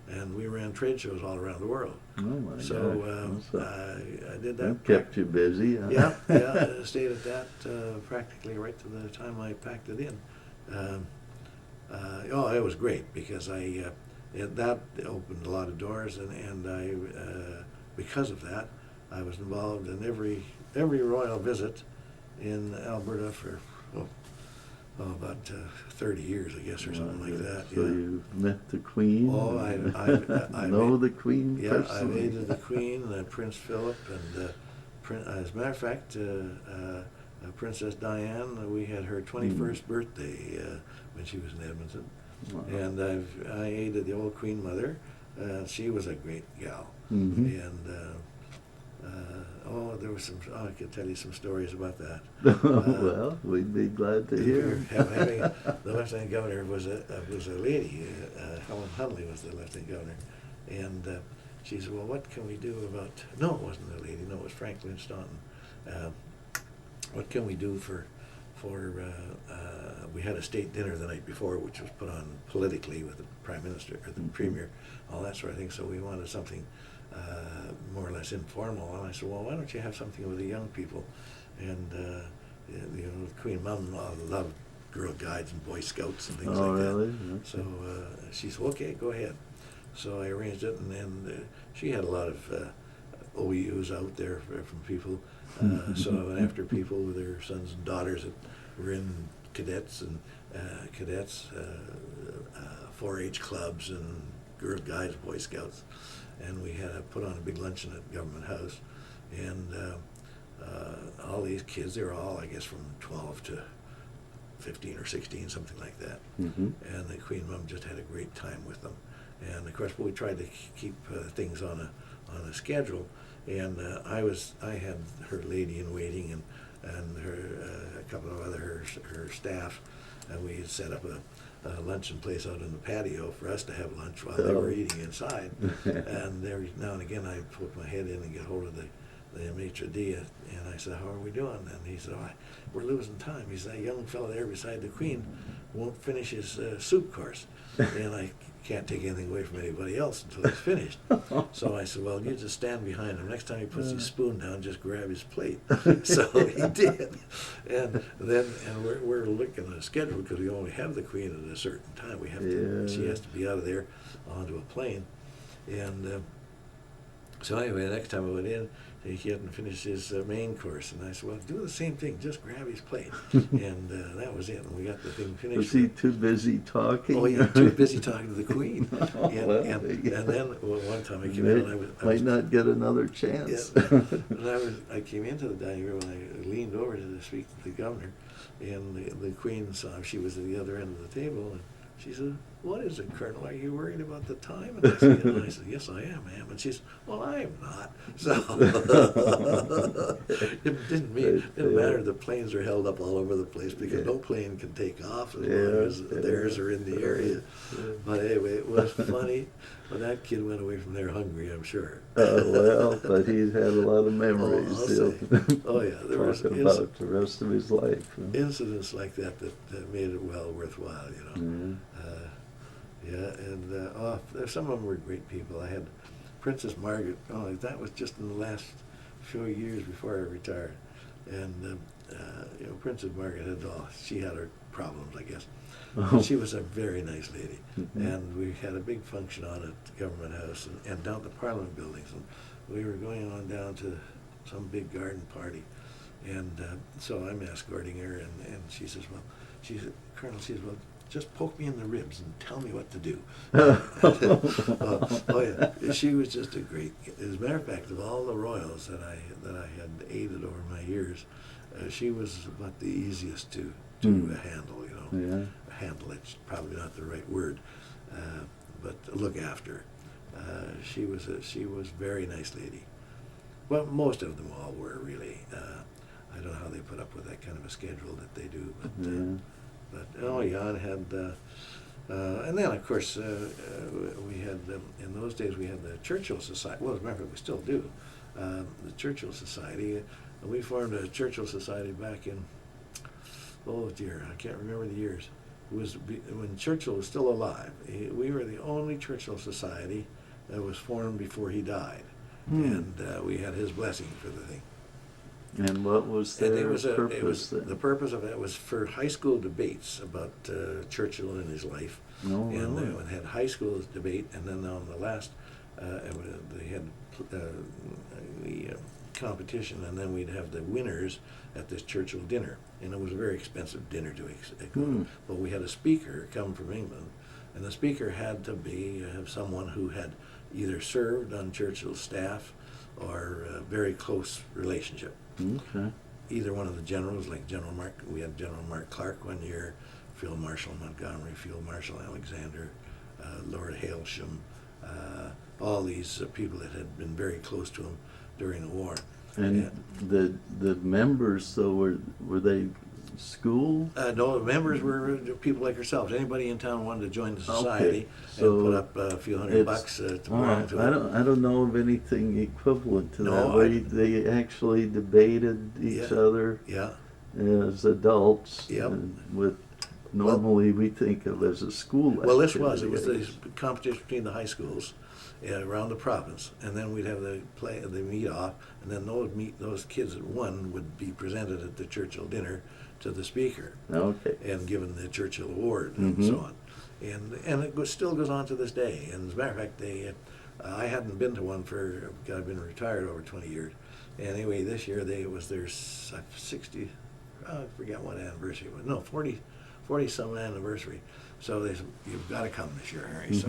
And we ran trade shows all around the world. Oh my So gosh. I did that. That kept you busy. Huh? Yeah, I stayed at that practically right to the time I packed it in. It was great because that opened a lot of doors, and I because of that I was involved in every royal visit in Alberta for about 30 years, I guess, or something like that. So you met the Queen? Oh, I know the Queen personally? I aided the Queen, Prince Philip, and as a matter of fact, Princess Diane, we had her 21st birthday when she was in Edmonton. Wow. And I aided the old Queen Mother. She was a great gal. And there was I could tell you some stories about that. Well, we'd be glad to hear. Having the Lieutenant Governor was a lady. Helen Hunley was the Lieutenant Governor, and she said, "Well, what can we do about?" No, it wasn't a lady. No, it was Franklin Staunton. What can we do for we had a state dinner the night before, which was put on politically with the Prime Minister or the Premier, all that sort of thing. So we wanted something more or less informal. And I said, well, why don't you have something with the young people? And Queen Mum loved Girl Guides and Boy Scouts and things like really? that. Okay. So she said, okay, go ahead. So I arranged it, and she had a lot of OUs out there from people. So after people with their sons and daughters that were in cadets and 4-H clubs and guys, Boy Scouts, and we had put on a big luncheon at Government House, and all these kids, they were all, I guess, from 12 to 15 or 16, something like that. Mm-hmm. And the Queen Mum just had a great time with them. And of course, we tried to keep things on a schedule. And I had her lady in waiting and her a couple of other her staff, and we had set up a luncheon place out in the patio for us to have lunch while they were eating inside. And every now and again, I poke my head in and get hold of the maitre d', and I said, "How are we doing?" And he said, "Oh, we're losing time." He said, "That young fellow there beside the Queen won't finish his soup course, and I can't take anything away from anybody else until he's finished." So I said, "Well, you just stand behind him. Next time he puts his spoon down, just grab his plate." So he did, and we're looking at a schedule because we only have the Queen at a certain time. We have to. She has to be out of there onto a plane, and so anyway, the next time I went in, he hadn't finished his main course, and I said, "Well, do the same thing. Just grab his plate." And that was it. And we got the thing finished. Was he too busy talking? Oh, he was too busy talking to the Queen. Oh, and, well, and then one time I came in, and I was might not get another chance. Yeah, and I came into the dining room, and I leaned over to speak to the governor, and the Queen saw she was at the other end of the table, and she said, "What is it, Colonel? Are you worried about the time?" And I said, "Yes, I am, ma'am." And she said, "Well, I am not." So it didn't matter. The planes are held up all over the place because no plane can take off as long as theirs are in the area. But anyway, it was funny. But that kid went away from there hungry, I'm sure. Well, but he's had a lot of memories. Oh yeah, there was about the rest of his life. Incidents like that made it well worthwhile, you know. And some of them were great people. I had Princess Margaret. Oh, that was just in the last few years before I retired. And Princess Margaret she had her problems, I guess. But she was a very nice lady. Mm-hmm. And we had a big function on at Government House and down at the Parliament buildings. And we were going on down to some big garden party. And so I'm escorting her, and she says, Colonel, she says, "Well, just poke me in the ribs and tell me what to do." Oh yeah, she was just a great. As a matter of fact, of all the royals that I had aided over my years, she was about the easiest to handle. You know, handle. It's probably not the right word, but look after. She was a very nice lady. Well, most of them all were really. I don't know how they put up with that kind of a schedule that they do, but Jan had, and then of course we had in those days we had the Churchill Society. Well, as a matter of fact, we still do. The Churchill Society. We formed a Churchill Society back in, oh dear, I can't remember the years. It was when Churchill was still alive. We were the only Churchill Society that was formed before he died, and we had his blessing for the thing. And what was their purpose? The purpose of it was for high school debates about Churchill and his life. Oh, and really? they had high school debate, and then on the last, they had the competition, and then we'd have the winners at this Churchill dinner. And it was a very expensive dinner to go. But we had a speaker come from England, and the speaker had to have someone who had either served on Churchill's staff or a very close relationship. Okay. Either one of the generals, like we had General Mark Clark one year, Field Marshal Montgomery, Field Marshal Alexander, Lord Hailsham, all these people that had been very close to him during the war. And the members, though, were they school? No, the members were people like yourselves. Anybody in town wanted to join the society so and put up a few $100 to belong to it. I don't know of anything equivalent to that. No, Where they actually debated each other as adults. Yep. With normally we think of as a school. Well, it was the competition between the high schools around the province, and then we'd have the meet off, and then those kids that won would be presented at the Churchill dinner to the speaker, and given the Churchill Award and so on, and it still goes on to this day. And as a matter of fact, I hadn't been to one I've been retired over 20 years. And anyway, this year it was their 60, I forget what anniversary it was. No, 40 some anniversary. So they said, "You've got to come this year, Harry." So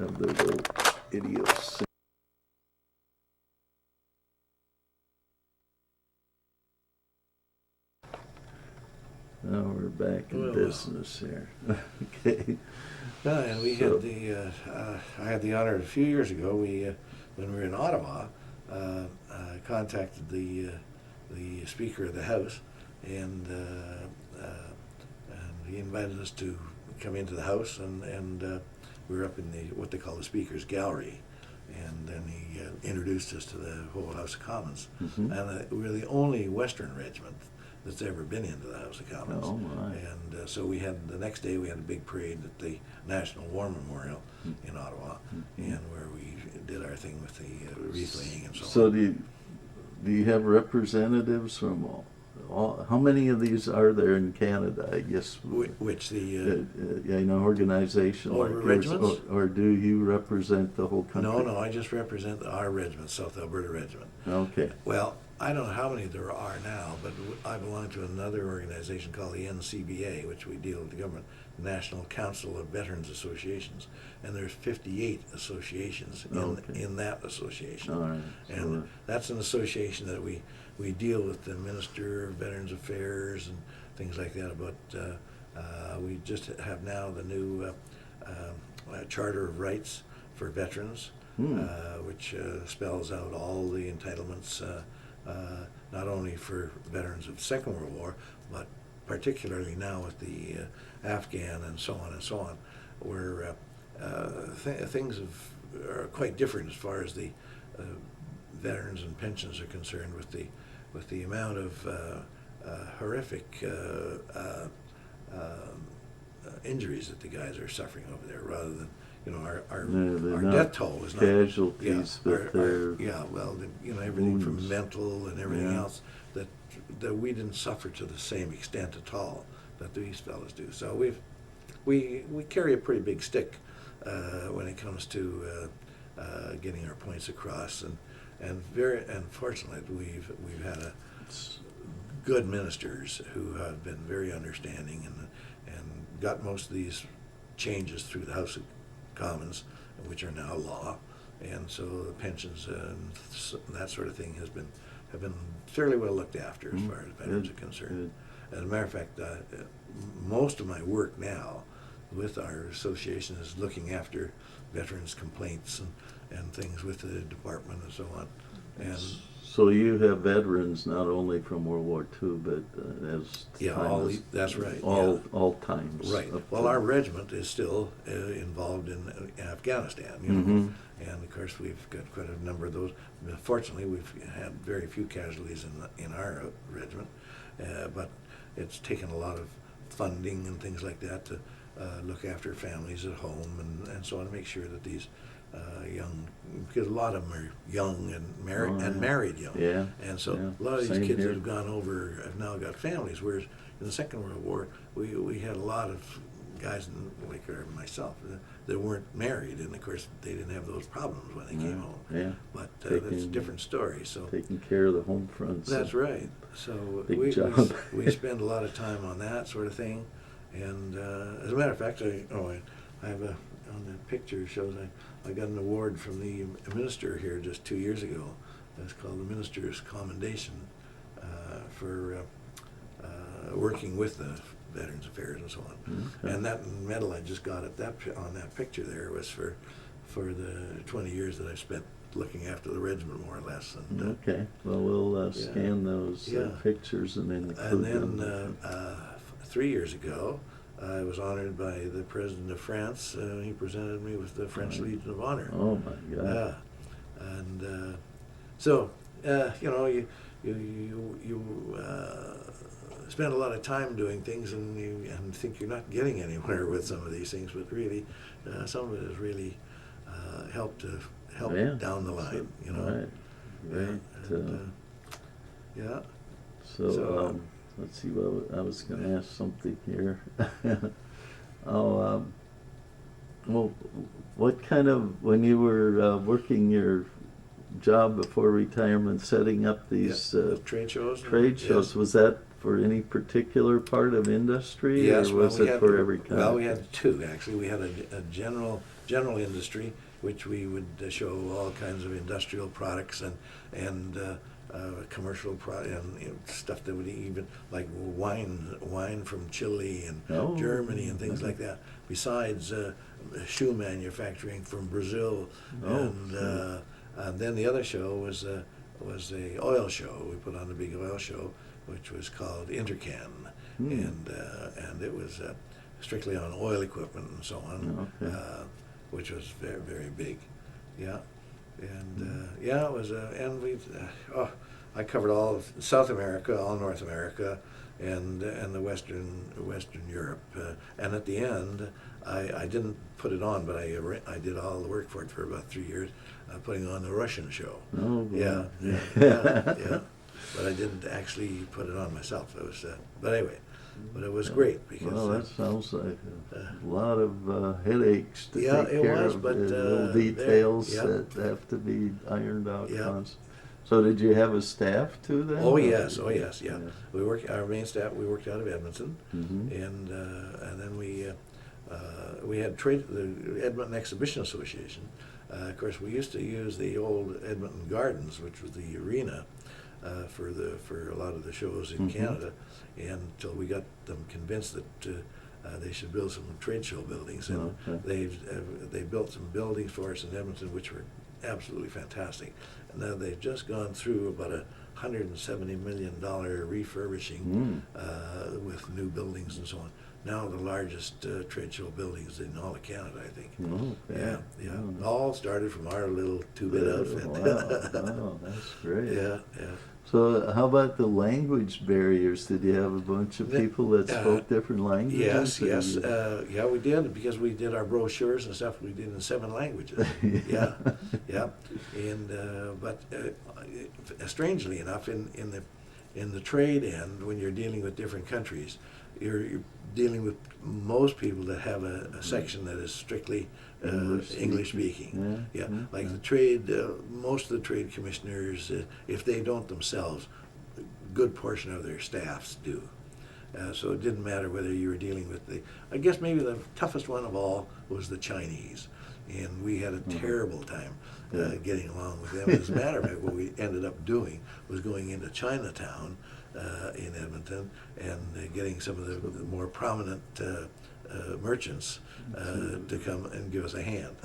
have their little idiosyncrasy. Now we're back in business here. Okay. And we had the, I had the honor a few years ago, when we were in Ottawa, contacted the Speaker of the House, and he invited us to come into the House, and we were up in what they call the Speaker's Gallery, and then he introduced us to the whole House of Commons, and we're the only Western regiment that's ever been into the House of Commons. Oh my. And so we had, the next day we had a big parade at the National War Memorial in Ottawa, and where we did our thing with the wreath laying and so on. So do you have representatives from all, how many of these are there in Canada, I guess? Which the... organization Or like regiments? yours, or do you represent the whole country? No, I just represent our regiment, South Alberta Regiment. Okay. Well, I don't know how many there are now, but I belong to another organization called the NCBA, which we deal with the government, National Council of Veterans Associations, and there's 58 associations in that association. All right. And that's an association that we deal with the Minister of Veterans Affairs and things like that. But we just have now the new Charter of Rights for Veterans, which spells out all the entitlements, not only for veterans of the Second World War, but particularly now with the Afghan and so on, where things are quite different as far as the veterans and pensions are concerned, with the amount of horrific injuries that the guys are suffering over there, rather than, our death toll is not casualties, but they're everything from wounds. Mental and everything else that we didn't suffer to the same extent at all that these fellows do. So we carry a pretty big stick when it comes to getting our points across, and fortunately we've had good ministers who have been very understanding and got most of these changes through the House of Commons, which are now law, and so the pensions and that sort of thing have been fairly well looked after as far as veterans are concerned. As a matter of fact, most of my work now with our association is looking after veterans' complaints and things with the department and so on. And so you have veterans not only from World War II, but that's right. All times. Right. Well, our regiment is still involved in Afghanistan, and of course we've got quite a number of those. Fortunately, we've had very few casualties in our regiment, but it's taken a lot of funding and things like that to look after families at home and so on, to make sure that these young, because a lot of them are young and married young, and so a lot of these kids that have gone over have now got families. Whereas in the Second World War, we had a lot of guys like myself that weren't married, and of course they didn't have those problems when they came home. Yeah, but that's a different story. So taking care of the home front. That's right. So we spend a lot of time on that sort of thing, and as a matter of fact, I have on the picture shows I got an award from the minister here just 2 years ago. It's called the Minister's Commendation for working with the Veterans Affairs and so on. And that medal I just got on that picture there was for the 20 years that I've spent looking after the regiment, more or less. And, okay. Well, we'll scan those pictures and include them. And then 3 years ago, I was honored by the President of France. He presented me with the French Legion of Honor. Oh my God! And so you spend a lot of time doing things, and think you're not getting anywhere with some of these things, but really, some of it has really helped down the line. Right. So let's see. What I was going to ask something here. Well, what kind of, when you were working your job before retirement, setting up these trade shows? Was that for any particular part of industry, Yes, or was it for every kind? Well, we had two, actually. We had a general industry, which we would show all kinds of industrial products and commercial and stuff that would even, like wine from Chile and Germany and things like that. Besides shoe manufacturing from Brazil, and then the other show was a oil show. We put on a big oil show, which was called Intercan, and it was strictly on oil equipment and so on, which was very, very big. Yeah, and it was and we I covered all of South America, all North America, and the Western Europe, and at the end I didn't put it on, but I did all the work for it for about 3 years, putting on the Russian show. Oh, yeah. But I didn't actually put it on myself. It was, but anyway, but it was great because. Well, that sounds like a lot of headaches to Yeah, take it care was, of, but, little details that have to be ironed out. So did you have a staff too then? Oh yes, yeah. We worked, our main staff. We worked out of Edmonton, Mm-hmm. and then we had the Edmonton Exhibition Association. Of course, we used to use the old Edmonton Gardens, which was the arena for a lot of the shows in Canada, until we got them convinced that they should build some trade show buildings, and they built some buildings for us in Edmonton, which were absolutely fantastic. And now they've just gone through about $170 million refurbishing with new buildings and so on. Now the largest trade show buildings in all of Canada, I think. All started from our little two-bit outfit. Wow, that's great. Yeah. So how about the language barriers? Did you have a bunch of people that spoke different languages? Yes. Yeah, we did, because we did our brochures and stuff. We did in 7 languages. Yeah. And but strangely enough, in the trade end, when you're dealing with different countries, you're dealing with most people that have a section that is strictly English speaking. Like the trade, most of the trade commissioners, if they don't themselves, a good portion of their staffs do. So it didn't matter whether you were dealing with I guess maybe the toughest one of all was the Chinese. And we had a terrible time getting along with them. As a matter of fact, what we ended up doing was going into Chinatown in Edmonton and getting some of the more prominent merchants to come and give us a hand.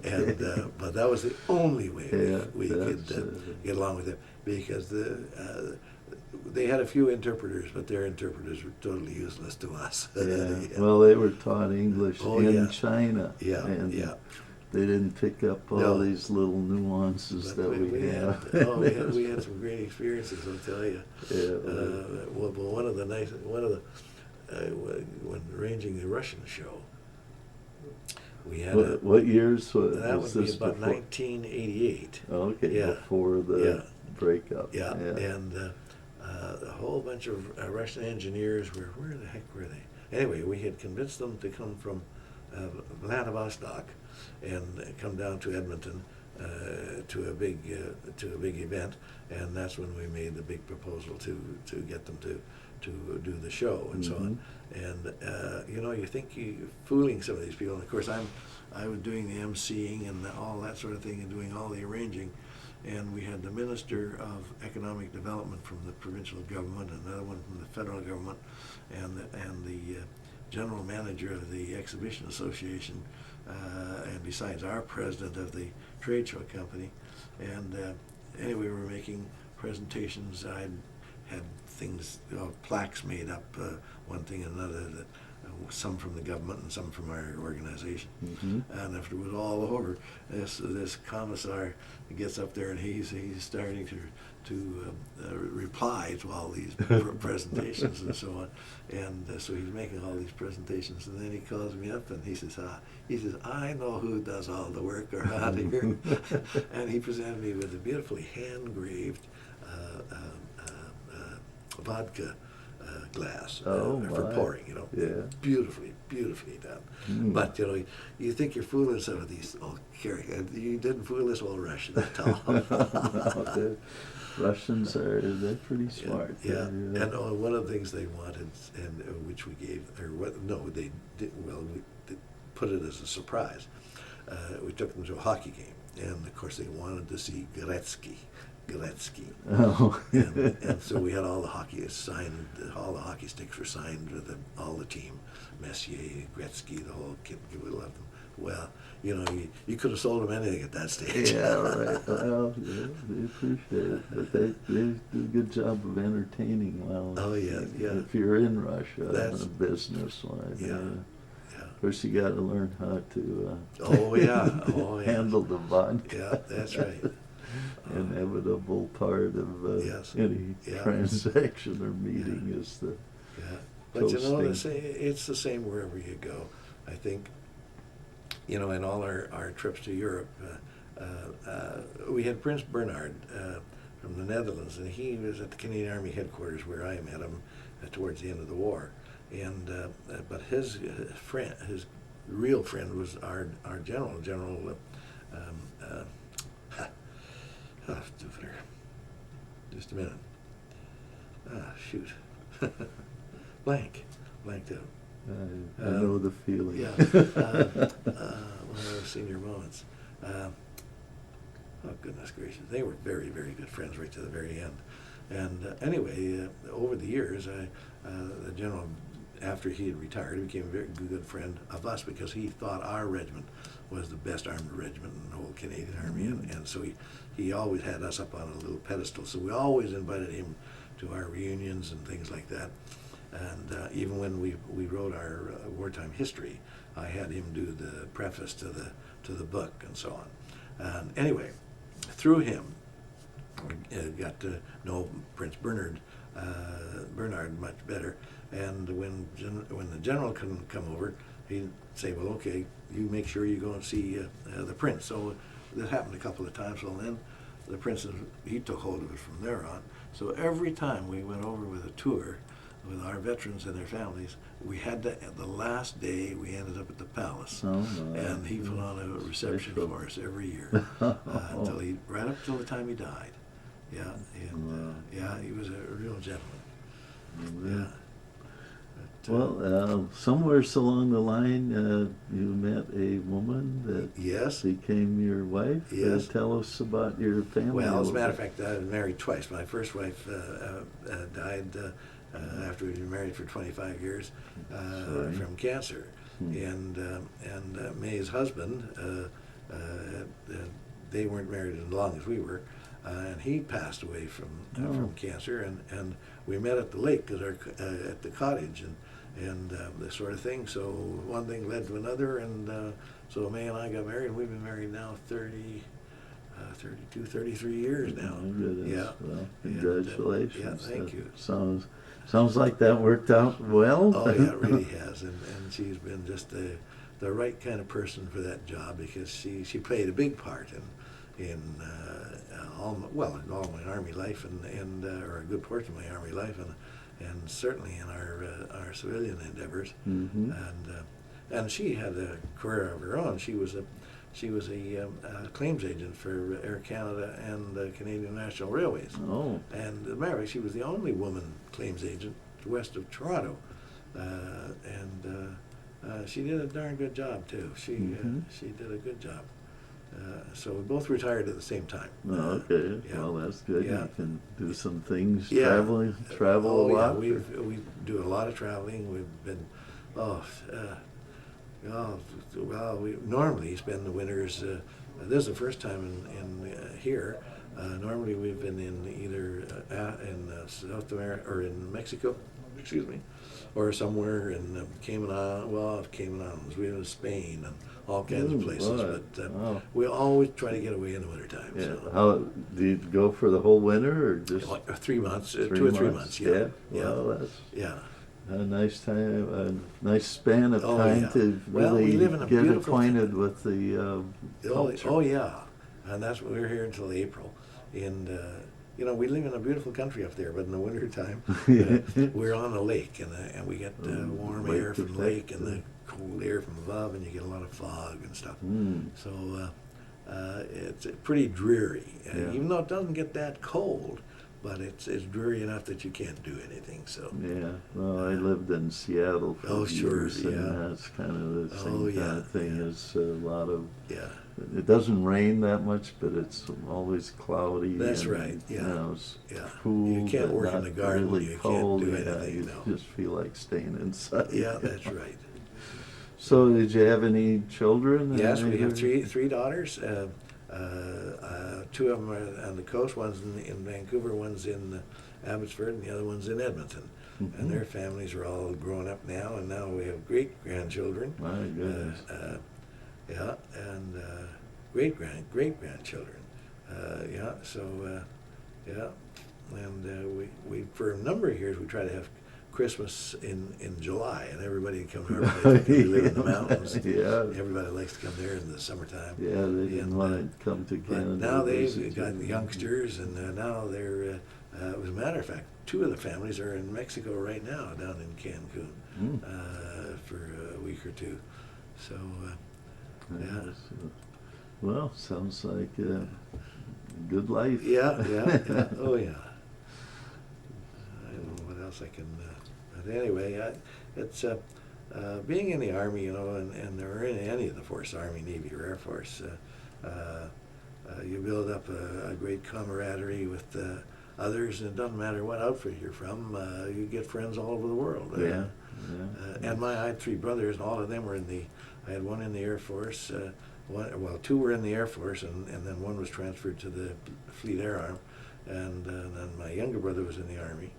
And but that was the only way we could get along with them, because they had a few interpreters, but their interpreters were totally useless to us. Well, they were taught English in China. They didn't pick up all these little nuances that we have. We had some great experiences, I'll tell you. Well, when arranging the Russian show, we had what years was that would this be about before? 1988. Before the breakup. And a whole bunch of Russian engineers where the heck were they? Anyway, we had convinced them to come from Bastogne and come down to Edmonton to a big event, and that's when we made the big proposal to get them to do the show and so on. And you think you're fooling some of these people, and of course I was doing the emceeing and all that sort of thing and doing all the arranging. And we had the Minister of Economic Development from the provincial government, another one from the federal government, and the general manager of the Exhibition Association, and besides our president of the trade show company. And anyway, we were making presentations. I had things, plaques made up, one thing and another, that some from the government and some from our organization. And after it was all over, this commissar gets up there and he's starting to reply to all these presentations and so on. And so he's making all these presentations, and then he calls me up and he says, I know who does all the work around here. And he presented me with a beautifully hand-engraved vodka glass Oh, for my. pouring, you know. Yeah. Beautifully, beautifully done. Mm. But, you know, you think you're fooling some of these, oh, Kerry, you didn't fool this old Russian at all. No, the Russians they're pretty smart. Yeah, They're, and one of the things they wanted, and which we gave, or what? No, they did. Well, we did put it as a surprise. We took them to a hockey game, and of course they wanted to see Gretzky. oh. And so we had all the hockey signed. All the hockey sticks were signed with all the team, Messier, Gretzky, the whole kit. We loved them. Well, you know, you could have sold them anything at that stage. Yeah, right. Well, yeah, they appreciate it, but they do a good job of entertaining. Well, Oh, yeah, yeah. If you're in Russia, That's- business-wise, Yeah. of course you got to learn how to Oh yeah, oh yeah. handle the vodka. Yeah, that's right. Inevitable part of Yes. any Yeah. transaction or meeting is the Yeah, but you know, toasting. it's the same wherever you go. I think, you know, in all our trips to Europe, we had Prince Bernhard from the Netherlands, and he was at the Canadian Army headquarters where I met him towards the end of the war. And but his friend, his real friend, was our general. Just a minute. Shoot. Blanked out. I know the feeling. Yeah. One of those senior moments. Oh, goodness gracious. They were very, very good friends right to the very end. And anyway, over the years, the general, after he had retired, became a very good friend of us because he thought our regiment was the best armored regiment in the whole Canadian Army. And so he always had us up on a little pedestal. So we always invited him to our reunions and things like that. And even when we wrote our wartime history, I had him do the preface to the book and so on. And anyway, through him, I got to know Prince Bernhard much better. And when the general couldn't come over, he'd say, "Well, okay, you make sure you go and see the prince." So that happened a couple of times. Well, then the prince, he took hold of it from there on. So every time we went over with a tour with our veterans and their families, we had to, the last day we ended up at the palace. Oh, no, And he put on a reception special. for us every year right up till the time he died. Yeah, and Wow. yeah, he was a real gentleman. Yeah. Yeah. But, Well, somewhere along the line, you met a woman that yes. became your wife. Yes. Tell us about your family. Well, as a little matter of bit. fact, I was married twice. My first wife died after we'd been married for 25 years Sorry. from cancer. And May's husband, they weren't married as long as we were, and he passed away from cancer. And we met at the lake at the cottage and this sort of thing. So one thing led to another, and so May and I got married, and we've been married now 32, 33 years now. My goodness. Yeah. Well, And, congratulations. yeah, thank That you. Sounds like that worked out well. Oh yeah, it really has, and she's been just the right kind of person for that job because she played a big part in all my Army life and or a good portion of my Army life and certainly in our civilian endeavors. Mm-hmm. And she had a career of her own. She was a claims agent for Air Canada and Canadian National Railways. Oh. And Mary, she was the only woman claims agent west of Toronto, she did a darn good job too. She did a good job. So we both retired at the same time. Oh, okay. Yeah. Well, that's good. Yeah. You can do some things. Yeah. Travel a lot. Yeah, we do a lot of traveling. We've been we normally spend the winters. This is the first time in here. Normally we've been in either in South America or in Mexico, or somewhere in Cayman Islands. We've been in Spain and all kinds of places. Boy. But Wow. we always try to get away in the wintertime. Yeah. So. How do you go for the whole winter or just Like 3 months, 2 3 or 3 months? months. Yeah. Well, that's Yeah. a nice time, a nice span of Oh, time yeah. to Well, we really live in a get beautiful acquainted with the culture. Oh yeah, and that's we're here until April, and we live in a beautiful country up there, but in the wintertime, we're on a lake, and we get warm Lake air from the effect, lake and the cold air from above, and you get a lot of fog and stuff. So it's pretty dreary, Yeah. even though it doesn't get that cold, but it's dreary enough that you can't do anything. So Yeah, well, I lived in Seattle for Oh, sure, years, yeah. and that's kind of the Oh, same yeah, kind of thing. yeah. It's a lot of, yeah, it doesn't rain that much, but it's always cloudy. That's and, right, yeah. It's Yeah. cool, You can't but work in not the garden, really you can't cold. do Yeah, anything, you no. just feel like staying inside. yeah, that's right. So, did you have any children? Yes, we have Either? three daughters. Two of them are on the coast. One's in Vancouver, one's in Abbotsford, and the other one's in Edmonton. Mhm. And their families are all grown up now, and now we have great grandchildren. My goodness. Yeah, and great grandchildren. Yeah, so yeah, and we for a number of years we try to have Christmas in July, and everybody come to our place because we live in the mountains. Yeah. Everybody likes to come there in the summertime. Yeah, they didn't And, want to come to But Canada. now to they've visit got you. the youngsters, and now they're, as a matter of fact, two of the families are in Mexico right now, down in Cancun, for a week or two. So, yeah. Yes. Well, sounds like a good life. Yeah, oh yeah. I don't know what else I can, but anyway, it's being in the Army, and or in any of the force, Army, Navy, or Air Force, you build up a great camaraderie with others, and it doesn't matter what outfit you're from, you get friends all over the world. Yeah. And I had three brothers, and all of them were I had one in the Air Force, two were in the Air Force, and then one was transferred to the Fleet Air Arm, and then my younger brother was in the Army,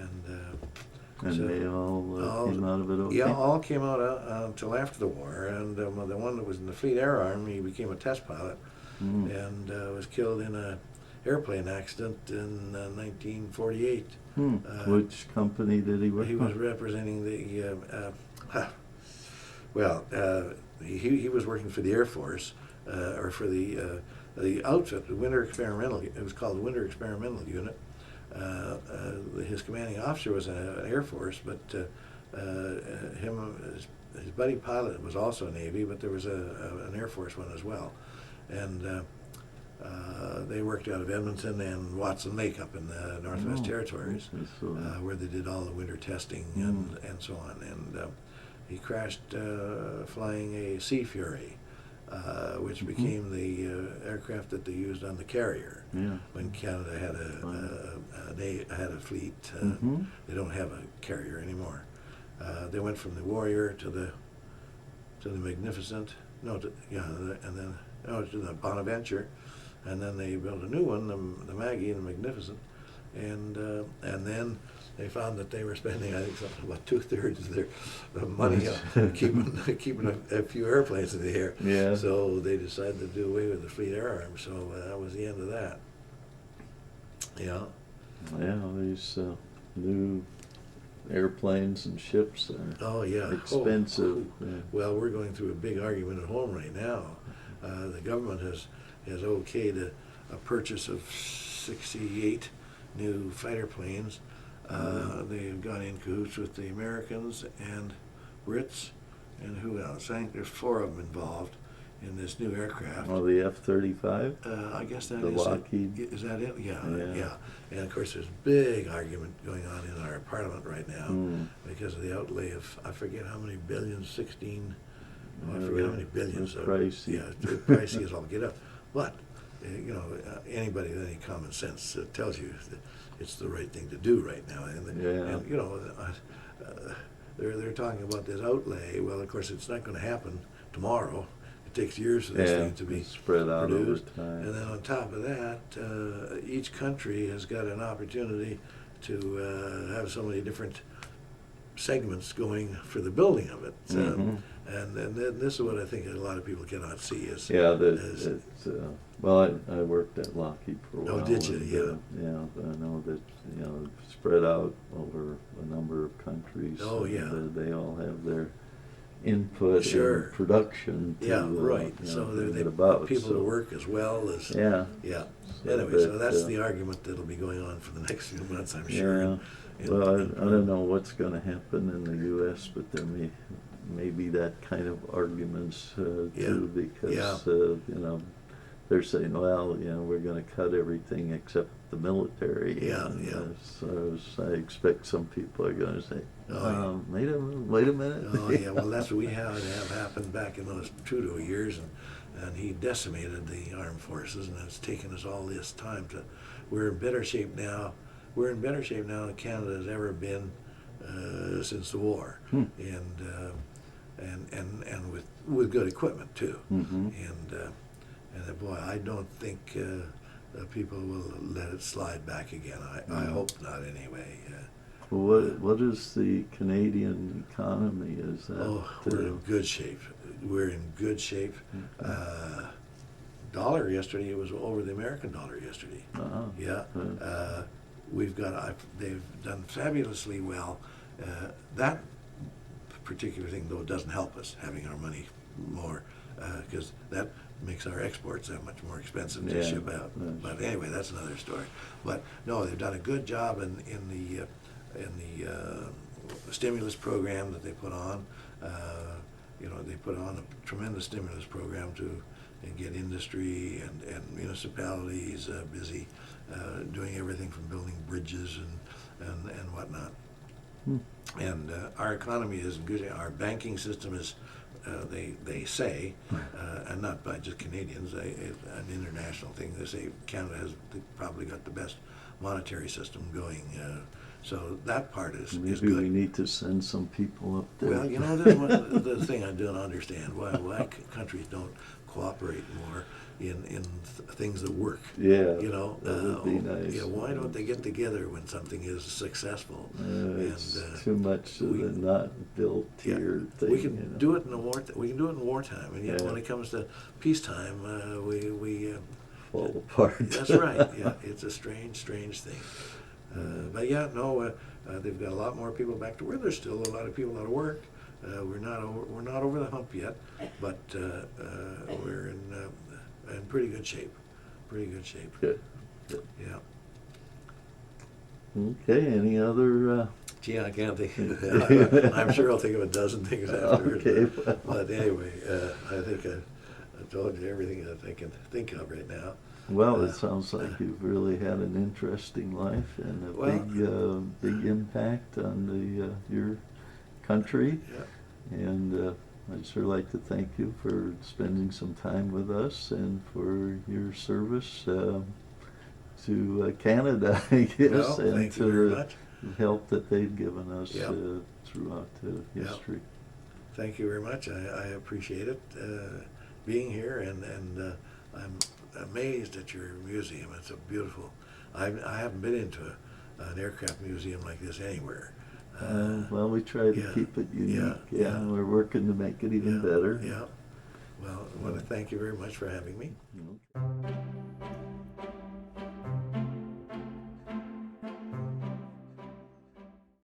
And so they all came out of it okay? yeah, all came out until after the war, and the one that was in the Fleet Air Arm, he became a test pilot, and was killed in a airplane accident in 1948. Which company did he work He for? was representing he was working for the Air Force, or for the outfit, the Winter Experimental. It was called the Winter Experimental Unit. His commanding officer was an Air Force, but his buddy pilot was also a Navy, but there was an Air Force one as well, and they worked out of Edmonton and Watson Lake up in the Northwest Territories, Okay, so, where they did all the winter testing and so on. And he crashed flying a Sea Fury, which became the aircraft that they used on the carrier. Yeah. When Canada had a fleet, they don't have a carrier anymore. They went from the Warrior to the Magnificent, to the Bonaventure, and then they built a new one, the Maggie and the Magnificent, and then they found that they were spending, I think, something about 2/3 of their money on keeping a few airplanes in the air. Yeah. So they decided to do away with the Fleet Air Arm. So that was the end of that. Yeah. Yeah, these new airplanes and ships are Oh yeah. expensive. Oh. Yeah. Well, we're going through a big argument at home right now. The government has okayed a purchase of 68 new fighter planes. They've gone in cahoots with the Americans and Brits, and who else? I think there's 4 of them involved in this new aircraft. Oh, the F-35? I guess that The is Lockheed? it. Is that it? Yeah. Yeah. And of course, there's a big argument going on in our parliament right now because of the outlay of, I forget how many billions, 16. I forget how many billions. It's pricey. Yeah, it's pricey as all get up. But anybody with any common sense tells you that it's the right thing to do right now. And they're talking about this outlay. Well, of course, it's not going to happen tomorrow. It takes years for this thing to be spread out produced. over time. And then on top of that, each country has got an opportunity to have so many different segments going for the building of it. And then this is what I think a lot of people cannot see is. Yeah, well, I worked at Lockheed for a while. Oh, did you? And, yeah, I know that spread out over a number of countries. Oh, yeah. And, they all have their input Sure. and production to Yeah, right. you know, So bring they it about. put people So, to work as well as, yeah. yeah. So Anyway, so that, that's the argument that'll be going on for the next few months, I'm sure. Yeah. Well, I don't know what's going to happen in the U.S., but there may be that kind of arguments too, because you know, they're saying, well, you know, we're going to cut everything except the military. Yeah, And, yeah. so I expect some people are going to say, Oh, wait a minute. Oh, yeah, well, that's what we had to have happened back in those Trudeau years, and he decimated the armed forces, and it's taken us all this time to, we're in better shape now. We're in better shape now than Canada has ever been since the war, and with good equipment too. Mm-hmm. And boy, I don't think people will let it slide back again. I hope not, anyway. Well, what is the Canadian economy? Is that? Oh, we're in good shape. We're in good shape. Dollar yesterday, it was over the American dollar yesterday. Uh-huh. Yeah. We've got, they've done fabulously well. That particular thing, though, doesn't help us, having our money more, because that makes our exports that much more expensive to ship out. But anyway, that's another story. But no, they've done a good job in the stimulus program that they put on. You know, they put on a tremendous stimulus program to get industry and municipalities busy doing everything from building bridges and whatnot. And our economy is good. Our banking system is, they say, and not by just Canadians, an international thing. They say Canada has probably got the best monetary system going. So that part is good. Maybe we need to send some people up there. Well, you know, that's the thing I don't understand. Why countries don't cooperate more in things that work. Yeah, you know, that would be nice. Yeah, why don't they get together when something is successful? It's too much of the not built here thing. We can do it in the war. We can do it in wartime, and yet when it comes to peacetime, we fall apart. That's right. Yeah, it's a strange thing. But yeah, no, they've got a lot more people back to work. There's still a lot of people out of work. We're not over the hump yet, but we're in pretty good shape. Pretty good shape. Good. Yeah. Okay. Any other? Gee, I can't think. I'm sure I'll think of a dozen things afterwards. Okay. But anyway, I think I told you everything that I can think of right now. Well, it sounds like you've really had an interesting life and a big impact on your country. Yeah. And I'd sure like to thank you for spending some time with us and for your service to Canada, I guess, Well, and thank to you very the much. help that they've given us Yep. throughout history. Thank you very much. I appreciate it being here, and I'm amazed at your museum. It's a beautiful. I haven't been into an aircraft museum like this anywhere. Well, we try to keep it unique. Yeah, we're working to make it even better. Yeah. Well, I want to thank you very much for having me. Okay.